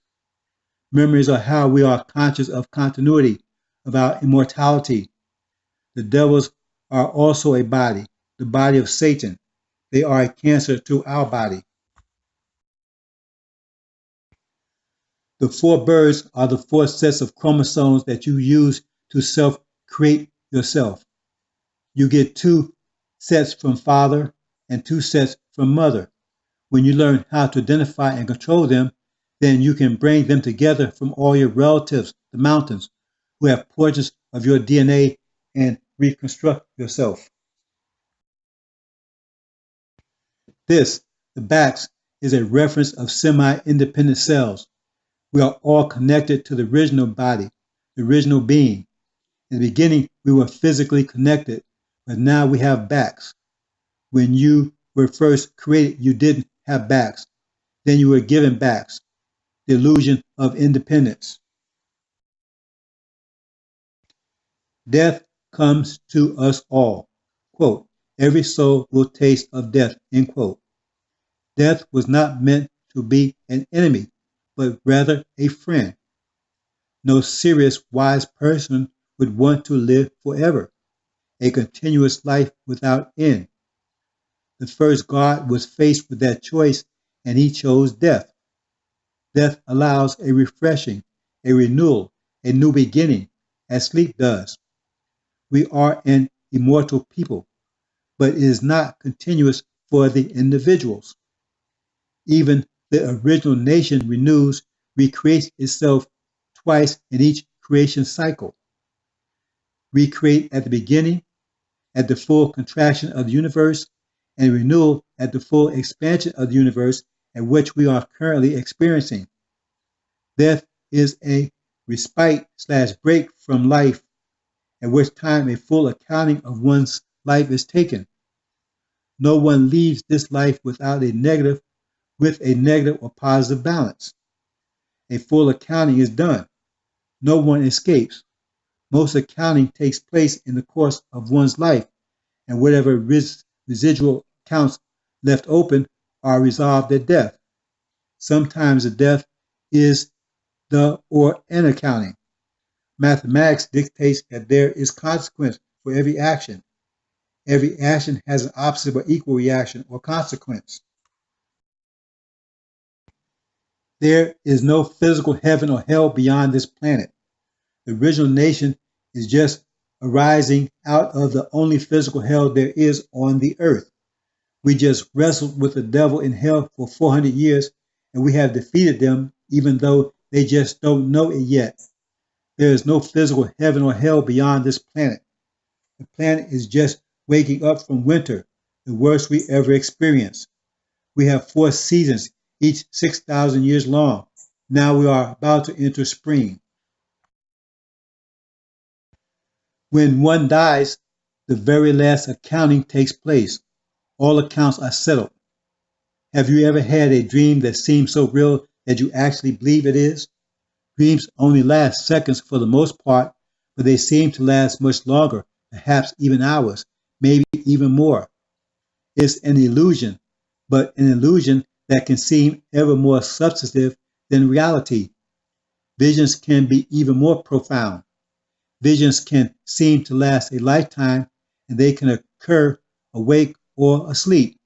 Memories are how we are conscious of continuity, of our immortality. The devils are also a body, the body of Satan. They are a cancer to our body. The 4 birds are the 4 sets of chromosomes that you use to self-create yourself. You get 2 sets from father and 2 sets from mother. When you learn how to identify and control them, then you can bring them together from all your relatives, the mountains, who have portions of your DNA, and reconstruct yourself. This, the backs, is a reference of semi-independent cells. We are all connected to the original body, the original being. In the beginning, we were physically connected, but now we have backs. When you were first created, you didn't have backs. Then you were given backs. The illusion of independence. Death comes to us all. Quote, every soul will taste of death, end quote. Death was not meant to be an enemy, but rather a friend. No serious, wise person would want to live forever, a continuous life without end. The first God was faced with that choice, and he chose death. Death allows a refreshing, a renewal, a new beginning, as sleep does. We are an immortal people. but it is not continuous for the individuals. Even the original nation renews, recreates itself twice in each creation cycle. Recreate at the beginning, at the full contraction of the universe, and renewal at the full expansion of the universe at which we are currently experiencing. Death is a respite/break from life, at which time a full accounting of one's life is taken. No one leaves this life with a negative or positive balance. A full accounting is done. No one escapes. Most accounting takes place in the course of one's life, and whatever residual accounts left open are resolved at death. Sometimes the death is the or an accounting. Mathematics dictates that there is consequence for every action. Every action has an opposite but equal reaction or consequence. There is no physical heaven or hell beyond this planet. The original nation is just arising out of the only physical hell there is on the earth. We just wrestled with the devil in hell for 400 years, and we have defeated them, even though they just don't know it yet. There is no physical heaven or hell beyond this planet. The planet is just waking up from winter, the worst we ever experienced. We have 4 seasons, each 6,000 years long. Now we are about to enter spring. When one dies, the very last accounting takes place. All accounts are settled. Have you ever had a dream that seems so real that you actually believe it is? Dreams only last seconds for the most part, but they seem to last much longer, perhaps even hours, maybe even more. It's an illusion, but an illusion that can seem ever more substantive than reality. Visions can be even more profound. Visions can seem to last a lifetime, and they can occur awake or asleep.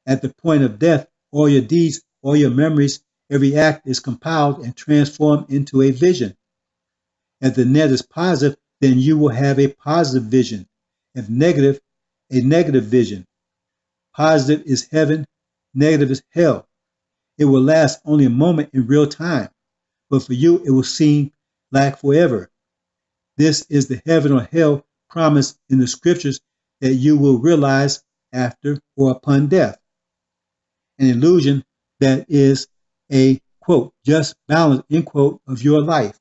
At the point of death, all your deeds, all your memories, every act is compiled and transformed into a vision. If the net is positive, then you will have a positive vision. If negative, a negative vision. Positive is heaven, negative is hell. It will last only a moment in real time, but for you it will seem like forever. This is the heaven or hell promised in the scriptures that you will realize after or upon death. An illusion that is a, quote, just balance, end quote, of your life.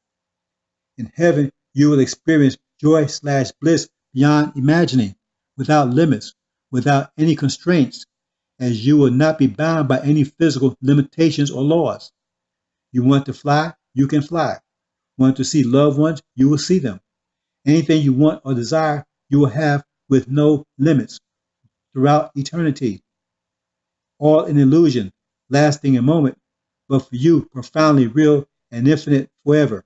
In heaven, you will experience joy/bliss beyond imagining, without limits, without any constraints, as you will not be bound by any physical limitations or laws. You want to fly, you can fly. Want to see loved ones, you will see them. Anything you want or desire, you will have with no limits throughout eternity. All an illusion, lasting a moment, but for you, profoundly real and infinite forever.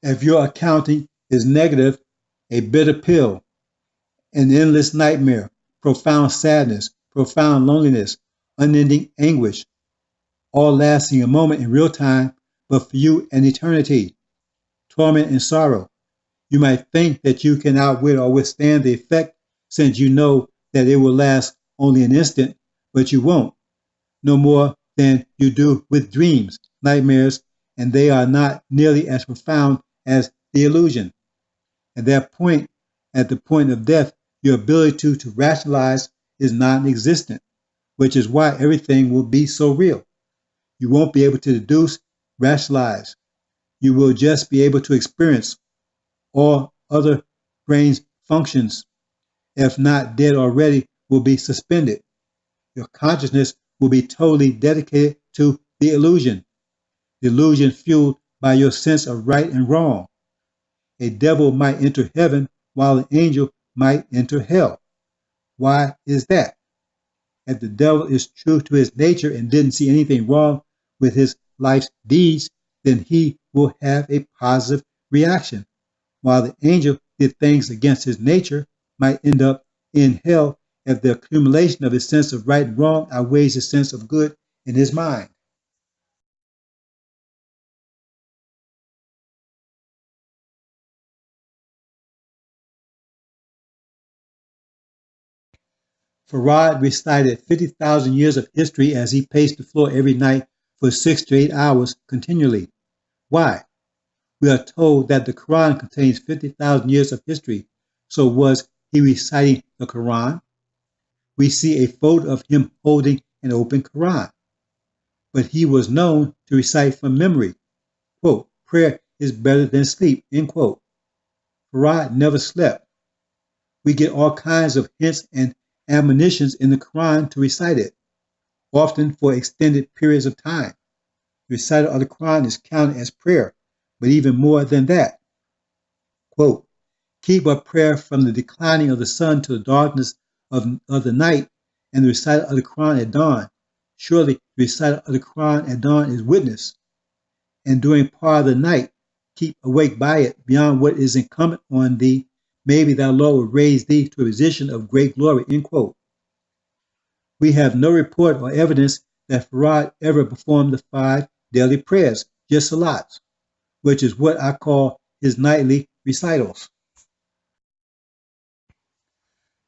If your accounting is negative, a bitter pill, an endless nightmare, profound sadness, profound loneliness, unending anguish, all lasting a moment in real time, but for you an eternity, torment and sorrow. You might think that you can outwit or withstand the effect since you know that it will last only an instant, but you won't, no more than you do with dreams, nightmares, and they are not nearly as profound as the illusion. At that point, at the point of death, your ability to rationalize is non-existent, which is why everything will be so real. You won't be able to deduce, rationalize. You will just be able to experience. All other brain's functions, if not dead already, will be suspended. Your consciousness will be totally dedicated to the illusion fueled by your sense of right and wrong. A devil might enter heaven while an angel might enter hell. Why is that? If the devil is true to his nature and didn't see anything wrong with his life's deeds, then he will have a positive reaction, while the angel did things against his nature, might end up in hell if the accumulation of his sense of right and wrong outweighs his sense of good in his mind. Farad recited 50,000 years of history as he paced the floor every night for 6 to 8 hours continually. Why? We are told that the Quran contains 50,000 years of history. So was he reciting the Quran? We see a photo of him holding an open Quran. But he was known to recite from memory. Quote, prayer is better than sleep, end quote. Farad never slept. We get all kinds of hints and admonitions in the Quran to recite it, often for extended periods of time. The recital of the Quran is counted as prayer, but even more than that. Quote, keep up prayer from the declining of the sun to the darkness of the night, and the recital of the Quran at dawn. Surely the recital of the Quran at dawn is witness, and during part of the night, keep awake by it beyond what is incumbent on thee. Maybe thy Lord will raise thee to a position of great glory, end quote. We have no report or evidence that Farad ever performed the 5 daily prayers, just salats, which is what I call his nightly recitals.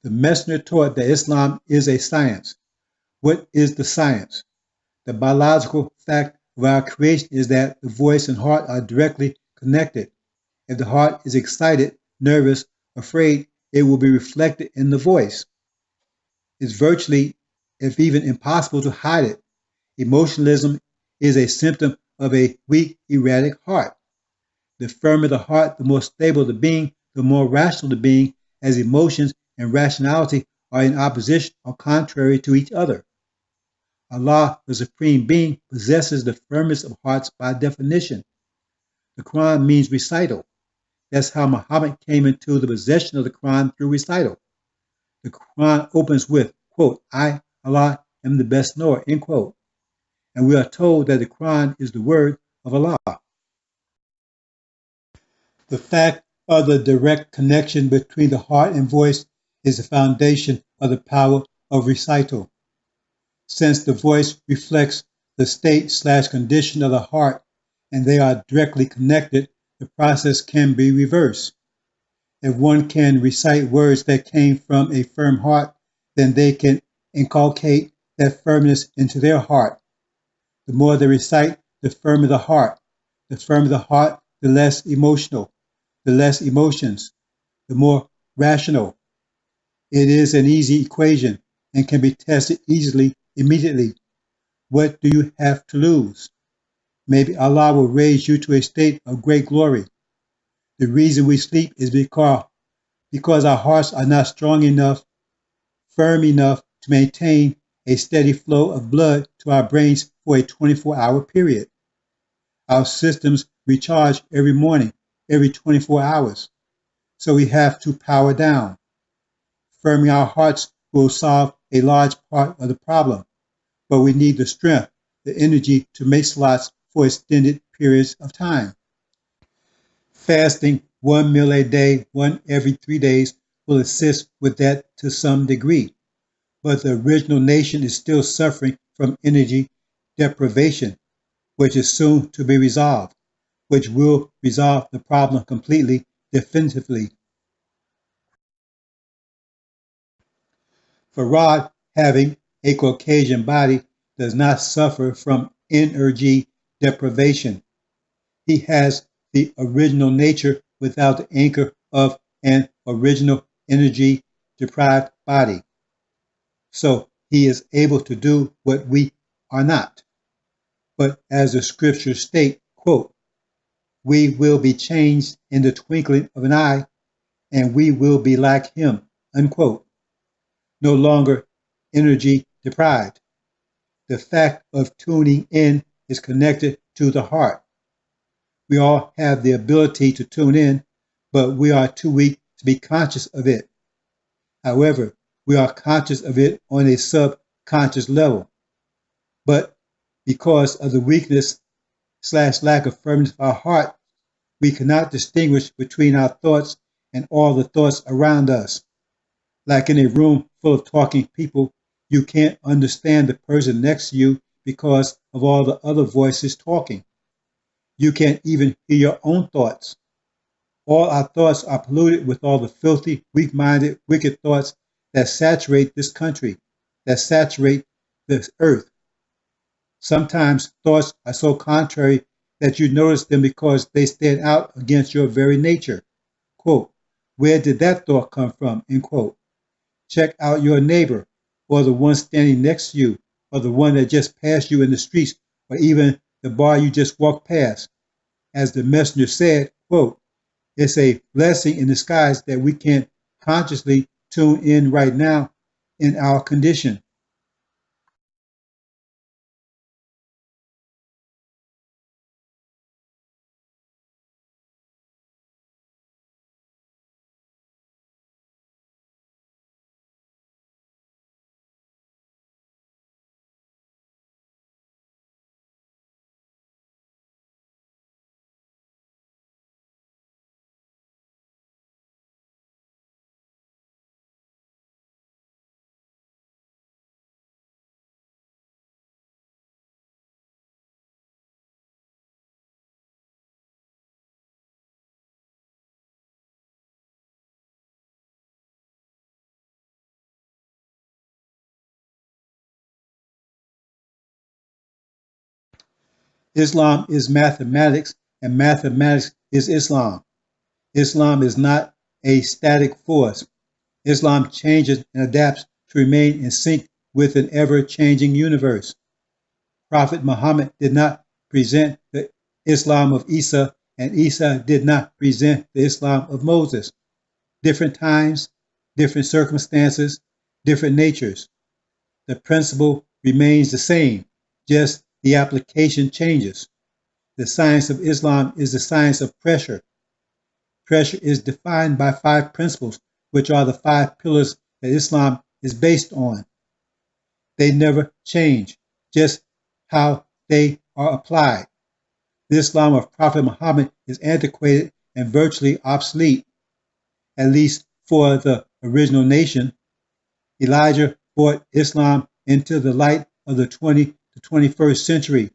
The messenger taught that Islam is a science. What is the science? The biological fact of our creation is that the voice and heart are directly connected. If the heart is excited, nervous, afraid, it will be reflected in the voice. It's virtually, if even impossible, to hide it. Emotionalism is a symptom of a weak, erratic heart. The firmer the heart, the more stable the being, the more rational the being, as emotions and rationality are in opposition or contrary to each other. Allah, the Supreme Being, possesses the firmest of hearts by definition. The Quran means recital. That's how Muhammad came into the possession of the Quran, through recital. The Quran opens with, quote, I, Allah, am the best knower, end quote. And we are told that the Quran is the word of Allah. The fact of the direct connection between the heart and voice is the foundation of the power of recital. Since the voice reflects the state/condition of the heart, and they are directly connected, the process can be reversed. If one can recite words that came from a firm heart, then they can inculcate that firmness into their heart. The more they recite, the firmer the heart. The firmer the heart, the less emotional. The less emotions, the more rational. It is an easy equation and can be tested easily, immediately. What do you have to lose? Maybe Allah will raise you to a state of great glory. The reason we sleep is because our hearts are not strong enough, firm enough to maintain a steady flow of blood to our brains for a 24-hour period. Our systems recharge every morning, every 24 hours. So we have to power down. Firming our hearts will solve a large part of the problem, but we need the strength, the energy to make slots for extended periods of time. Fasting 1 meal a day, one every 3 days, will assist with that to some degree, but the original nation is still suffering from energy deprivation, which is soon to be resolved, which will resolve the problem completely, definitively. Farad, having a Caucasian body, does not suffer from energy deprivation. He has the original nature without the anchor of an original energy deprived body. So he is able to do what we are not. But as the scriptures state, quote, we will be changed in the twinkling of an eye, and we will be like him, unquote. No longer energy deprived. The fact of tuning in is connected to the heart. We all have the ability to tune in, but we are too weak to be conscious of it. However, we are conscious of it on a subconscious level. But because of the weakness/lack of firmness of our heart, we cannot distinguish between our thoughts and all the thoughts around us. Like in a room full of talking people, you can't understand the person next to you because of all the other voices talking. You can't even hear your own thoughts. All our thoughts are polluted with all the filthy, weak-minded, wicked thoughts that saturate this country, that saturate this earth. Sometimes thoughts are so contrary that you notice them because they stand out against your very nature. Quote, where did that thought come from? End quote. Check out your neighbor, or the one standing next to you, or the one that just passed you in the streets, or even the bar you just walked past. As the messenger said, quote, it's a blessing in disguise that we can't consciously tune in right now in our condition. Islam is mathematics, and mathematics is Islam. Islam is not a static force. Islam changes and adapts to remain in sync with an ever-changing universe. Prophet Muhammad did not present the Islam of Isa, and Isa did not present the Islam of Moses. Different times, different circumstances, different natures. The principle remains the same, just the application changes. The science of Islam is the science of pressure. Pressure is defined by 5 principles, which are the 5 pillars that Islam is based on. They never change, just how they are applied. The Islam of Prophet Muhammad is antiquated and virtually obsolete, at least for the original nation. Elijah brought Islam into the light of the 20th to 21st century.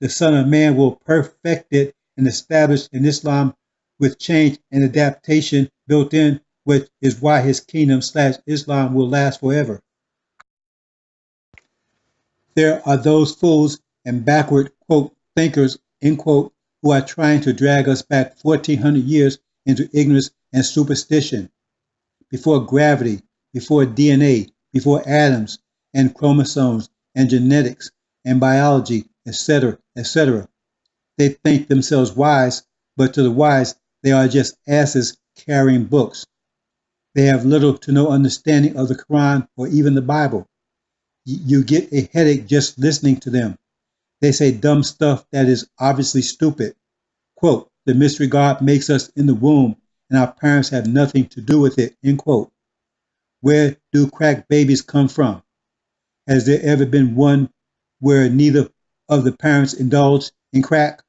The Son of Man will perfect it and establish in Islam with change and adaptation built in, which is why his kingdom/Islam will last forever. There are those fools and backward, quote, thinkers, end quote, who are trying to drag us back 1400 years into ignorance and superstition. Before gravity, before DNA, before atoms and chromosomes and genetics and biology, etc., etc. They think themselves wise, but to the wise, they are just asses carrying books. They have little to no understanding of the Quran or even the Bible. You get a headache just listening to them. They say dumb stuff that is obviously stupid. Quote, the mystery God makes us in the womb and our parents have nothing to do with it, end quote. Where do crack babies come from? Has there ever been one where neither of the parents indulged in crack?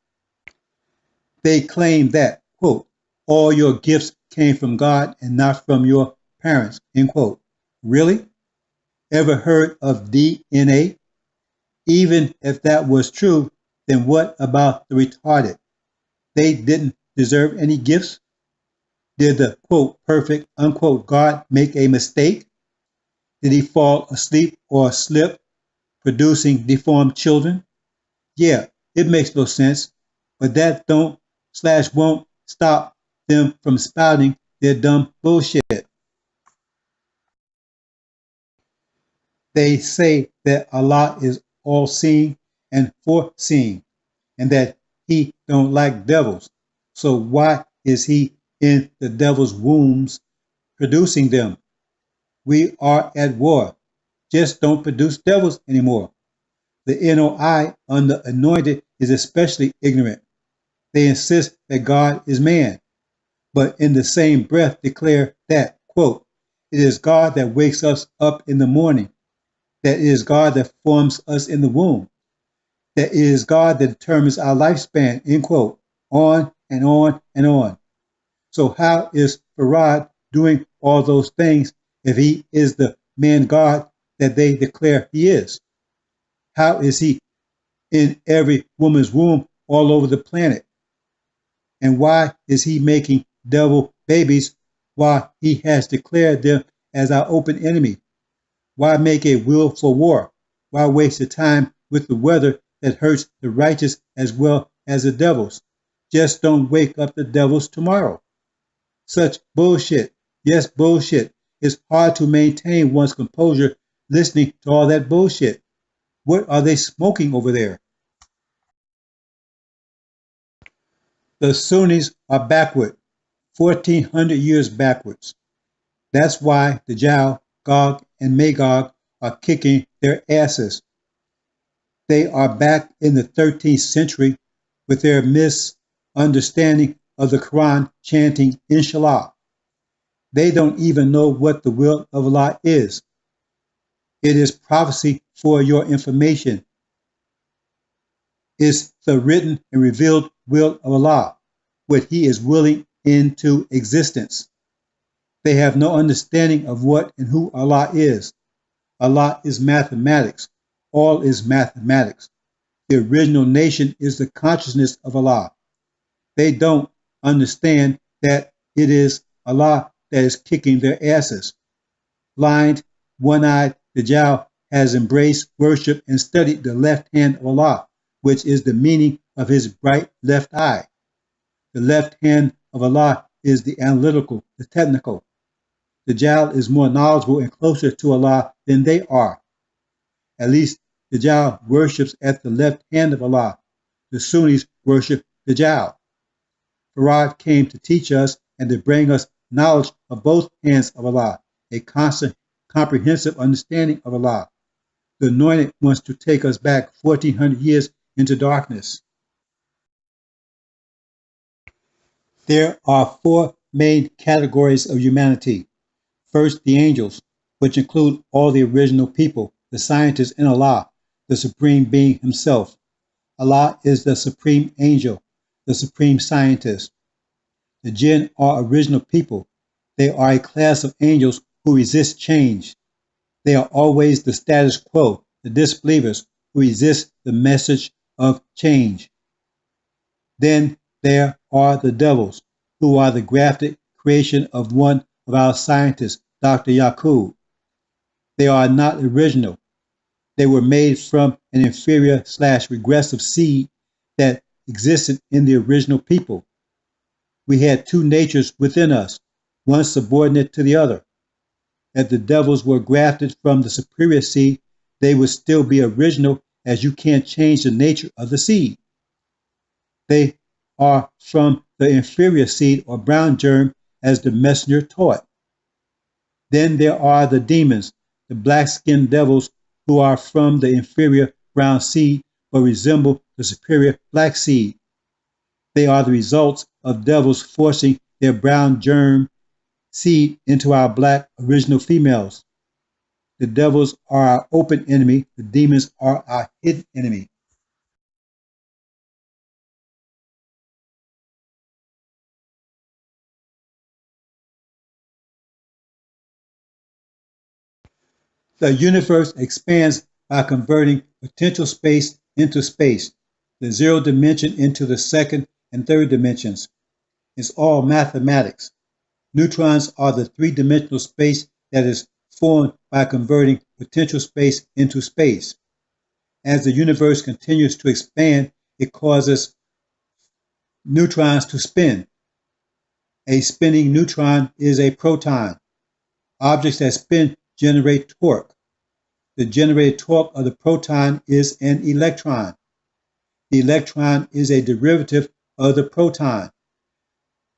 They claim that, quote, all your gifts came from God and not from your parents, end quote. Really? Ever heard of DNA? Even if that was true, then what about the retarded? They didn't deserve any gifts? Did the, quote, perfect, unquote, God make a mistake? Did he fall asleep or slip, producing deformed children? Yeah, it makes no sense, but that don't/won't stop them from spouting their dumb bullshit. They say that Allah is all-seeing and foreseeing, and that he don't like devils. So why is he in the devil's wombs producing them? We are at war. Just don't produce devils anymore. The NOI on the anointed is especially ignorant. They insist that God is man, but in the same breath declare that, quote, it is God that wakes us up in the morning, that it is God that forms us in the womb, that it is God that determines our lifespan, end quote, on and on and on. So how is Farad doing all those things if he is the man God that they declare he is? How is he in every woman's womb all over the planet? And why is he making devil babies while he has declared them as our open enemy. Why make a will for war? Why waste your time with the weather that hurts the righteous as well as the devils? Just don't wake up the devils tomorrow. Such bullshit. Yes, bullshit. It's hard to maintain one's composure listening to all that bullshit. What are they smoking over there? The Sunnis are backward, 1400 years backwards. That's why the Djal, Gog, and Magog are kicking their asses. They are back in the 13th century with their misunderstanding of the Quran chanting Inshallah. They don't even know what the will of Allah is. It is prophecy for your information. It's the written and revealed will of Allah, what He is willing into existence. They have no understanding of what and who Allah is. Allah is mathematics. All is mathematics. The original nation is the consciousness of Allah. They don't understand that it is Allah that is kicking their asses. Blind, one-eyed, Dajjal has embraced, worshipped, and studied the left hand of Allah, which is the meaning of his bright left eye. The left hand of Allah is the analytical, the technical. Dajjal is more knowledgeable and closer to Allah than they are. At least Dajjal worships at the left hand of Allah. The Sunnis worship Dajjal. Farad came to teach us and to bring us knowledge of both hands of Allah, a constant, comprehensive understanding of Allah. The Anointed wants to take us back 1400 years into darkness. There are four main categories of humanity. First, the angels, which include all the original people, the scientists, and Allah, the Supreme Being Himself. Allah is the Supreme Angel, the Supreme Scientist. The Jinn are original people. They are a class of angels who resist change. They are always the status quo, the disbelievers who resist the message of change. Then there are the devils, who are the grafted creation of one of our scientists, Dr. Yaqub. They are not original. They were made from an inferior/regressive seed that existed in the original people. We had two natures within us, one subordinate to the other. If the devils were grafted from the superior seed, they would still be original, as you can't change the nature of the seed. They are from the inferior seed or brown germ, as the messenger taught. Then there are the demons, the black-skinned devils, who are from the inferior brown seed but resemble the superior black seed. They are the results of devils forcing their brown germ seed into our black original females. The devils are our open enemy. The demons are our hidden enemy. The universe expands by converting potential space into space, the zero dimension into the second and third dimensions. It's all mathematics. Neutrons are the three-dimensional space that is formed by converting potential space into space. As the universe continues to expand, it causes neutrons to spin. A spinning neutron is a proton. Objects that spin generate torque. The generated torque of the proton is an electron. The electron is a derivative of the proton.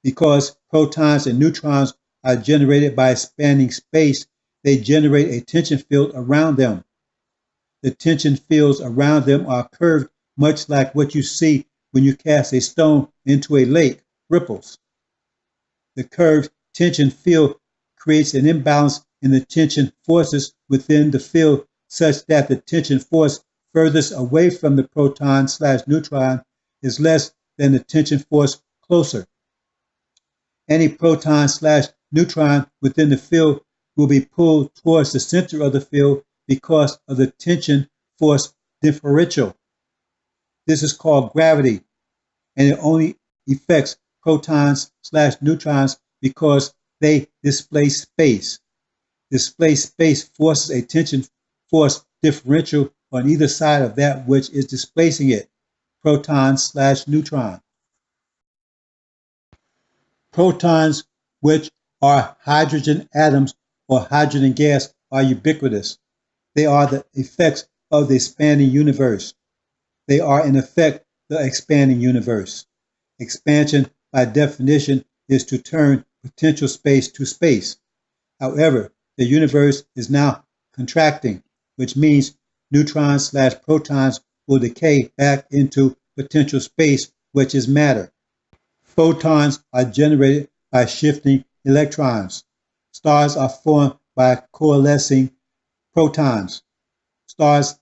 Because protons and neutrons are generated by expanding space, they generate a tension field around them. The tension fields around them are curved, much like what you see when you cast a stone into a lake, ripples. The curved tension field creates an imbalance in the tension forces within the field, such that the tension force furthest away from the proton/neutron is less than the tension force closer. Any proton/neutron within the field will be pulled towards the center of the field because of the tension force differential. This is called gravity, and it only affects protons/neutrons because they displace space. Displaced space forces a tension force differential on either side of that which is displacing it, proton/neutron. Protons, which are hydrogen atoms or hydrogen gas, are ubiquitous. They are the effects of the expanding universe. They are, in effect, the expanding universe. Expansion, by definition, is to turn potential space to space. However, the universe is now contracting, which means neutrons/protons will decay back into potential space, which is matter. Photons are generated by shifting electrons. Stars are formed by coalescing protons. Stars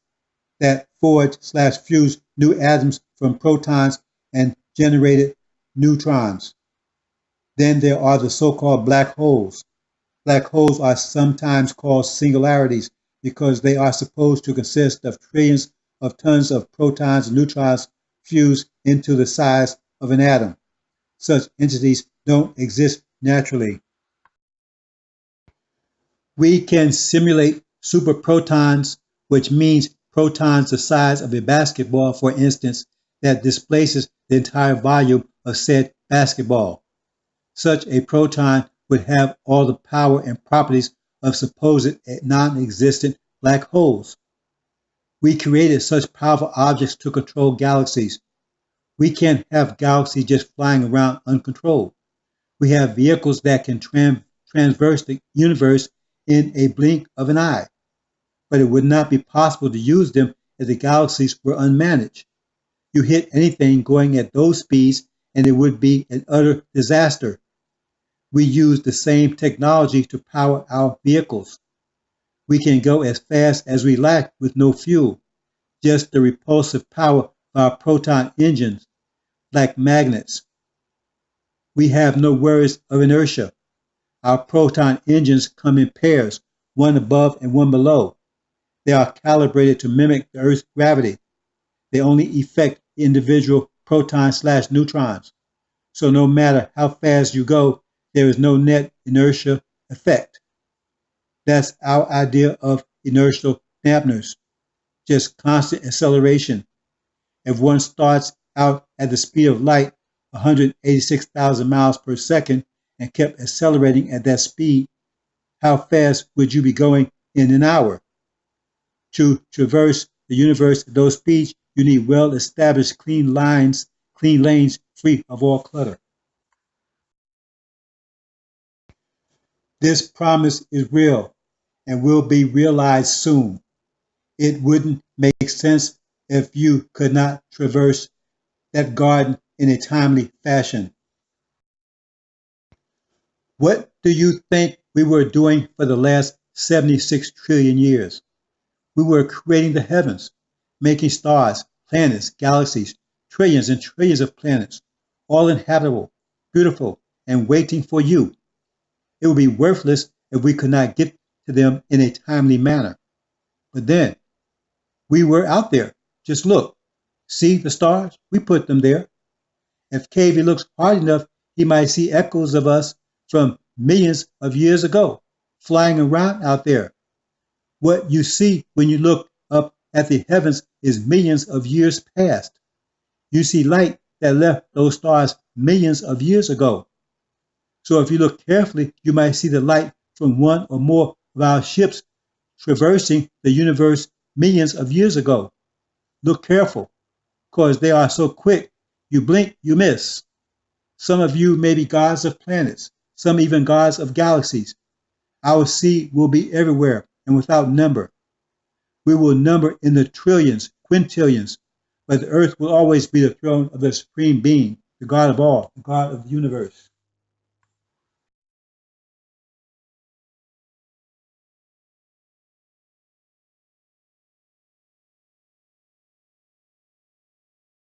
that forge/fuse new atoms from protons and generated neutrons. Then there are the so-called black holes. Black holes are sometimes called singularities because they are supposed to consist of trillions of tons of protons and neutrons fused into the size of an atom. Such entities don't exist naturally. We can simulate superprotons, which means protons the size of a basketball, for instance, that displaces the entire volume of said basketball. Such a proton would have all the power and properties of supposed non-existent black holes. We created such powerful objects to control galaxies. We can't have galaxies just flying around uncontrolled. We have vehicles that can traverse the universe in a blink of an eye, but it would not be possible to use them if the galaxies were unmanaged. You hit anything going at those speeds and it would be an utter disaster. We use the same technology to power our vehicles. We can go as fast as we like with no fuel, just the repulsive power of our proton engines, like magnets. We have no worries of inertia. Our proton engines come in pairs, one above and one below. They are calibrated to mimic the Earth's gravity. They only affect individual protons/neutrons. So no matter how fast you go, there is no net inertia effect. That's our idea of inertial dampeners, just constant acceleration. If one starts out at the speed of light, 186,000 miles per second, and kept accelerating at that speed, how fast would you be going in an hour? To traverse the universe at those speeds, you need well-established clean lanes free of all clutter. This promise is real and will be realized soon. It wouldn't make sense if you could not traverse that garden in a timely fashion. What do you think we were doing for the last 76 trillion years? We were creating the heavens, making stars, planets, galaxies, trillions and trillions of planets, all inhabitable, beautiful, and waiting for you. It would be worthless if we could not get to them in a timely manner. But then, we were out there. Just look. See the stars? We put them there. If KV looks hard enough, he might see echoes of us from millions of years ago, flying around out there. What you see when you look up at the heavens is millions of years past. You see light that left those stars millions of years ago. So if you look carefully, you might see the light from one or more of our ships traversing the universe millions of years ago. Look careful, because they are so quick, you blink, you miss. Some of you may be gods of planets, some even gods of galaxies. Our seed will be everywhere and without number. We will number in the trillions, quintillions, but the earth will always be the throne of the Supreme Being, the God of all, the God of the universe.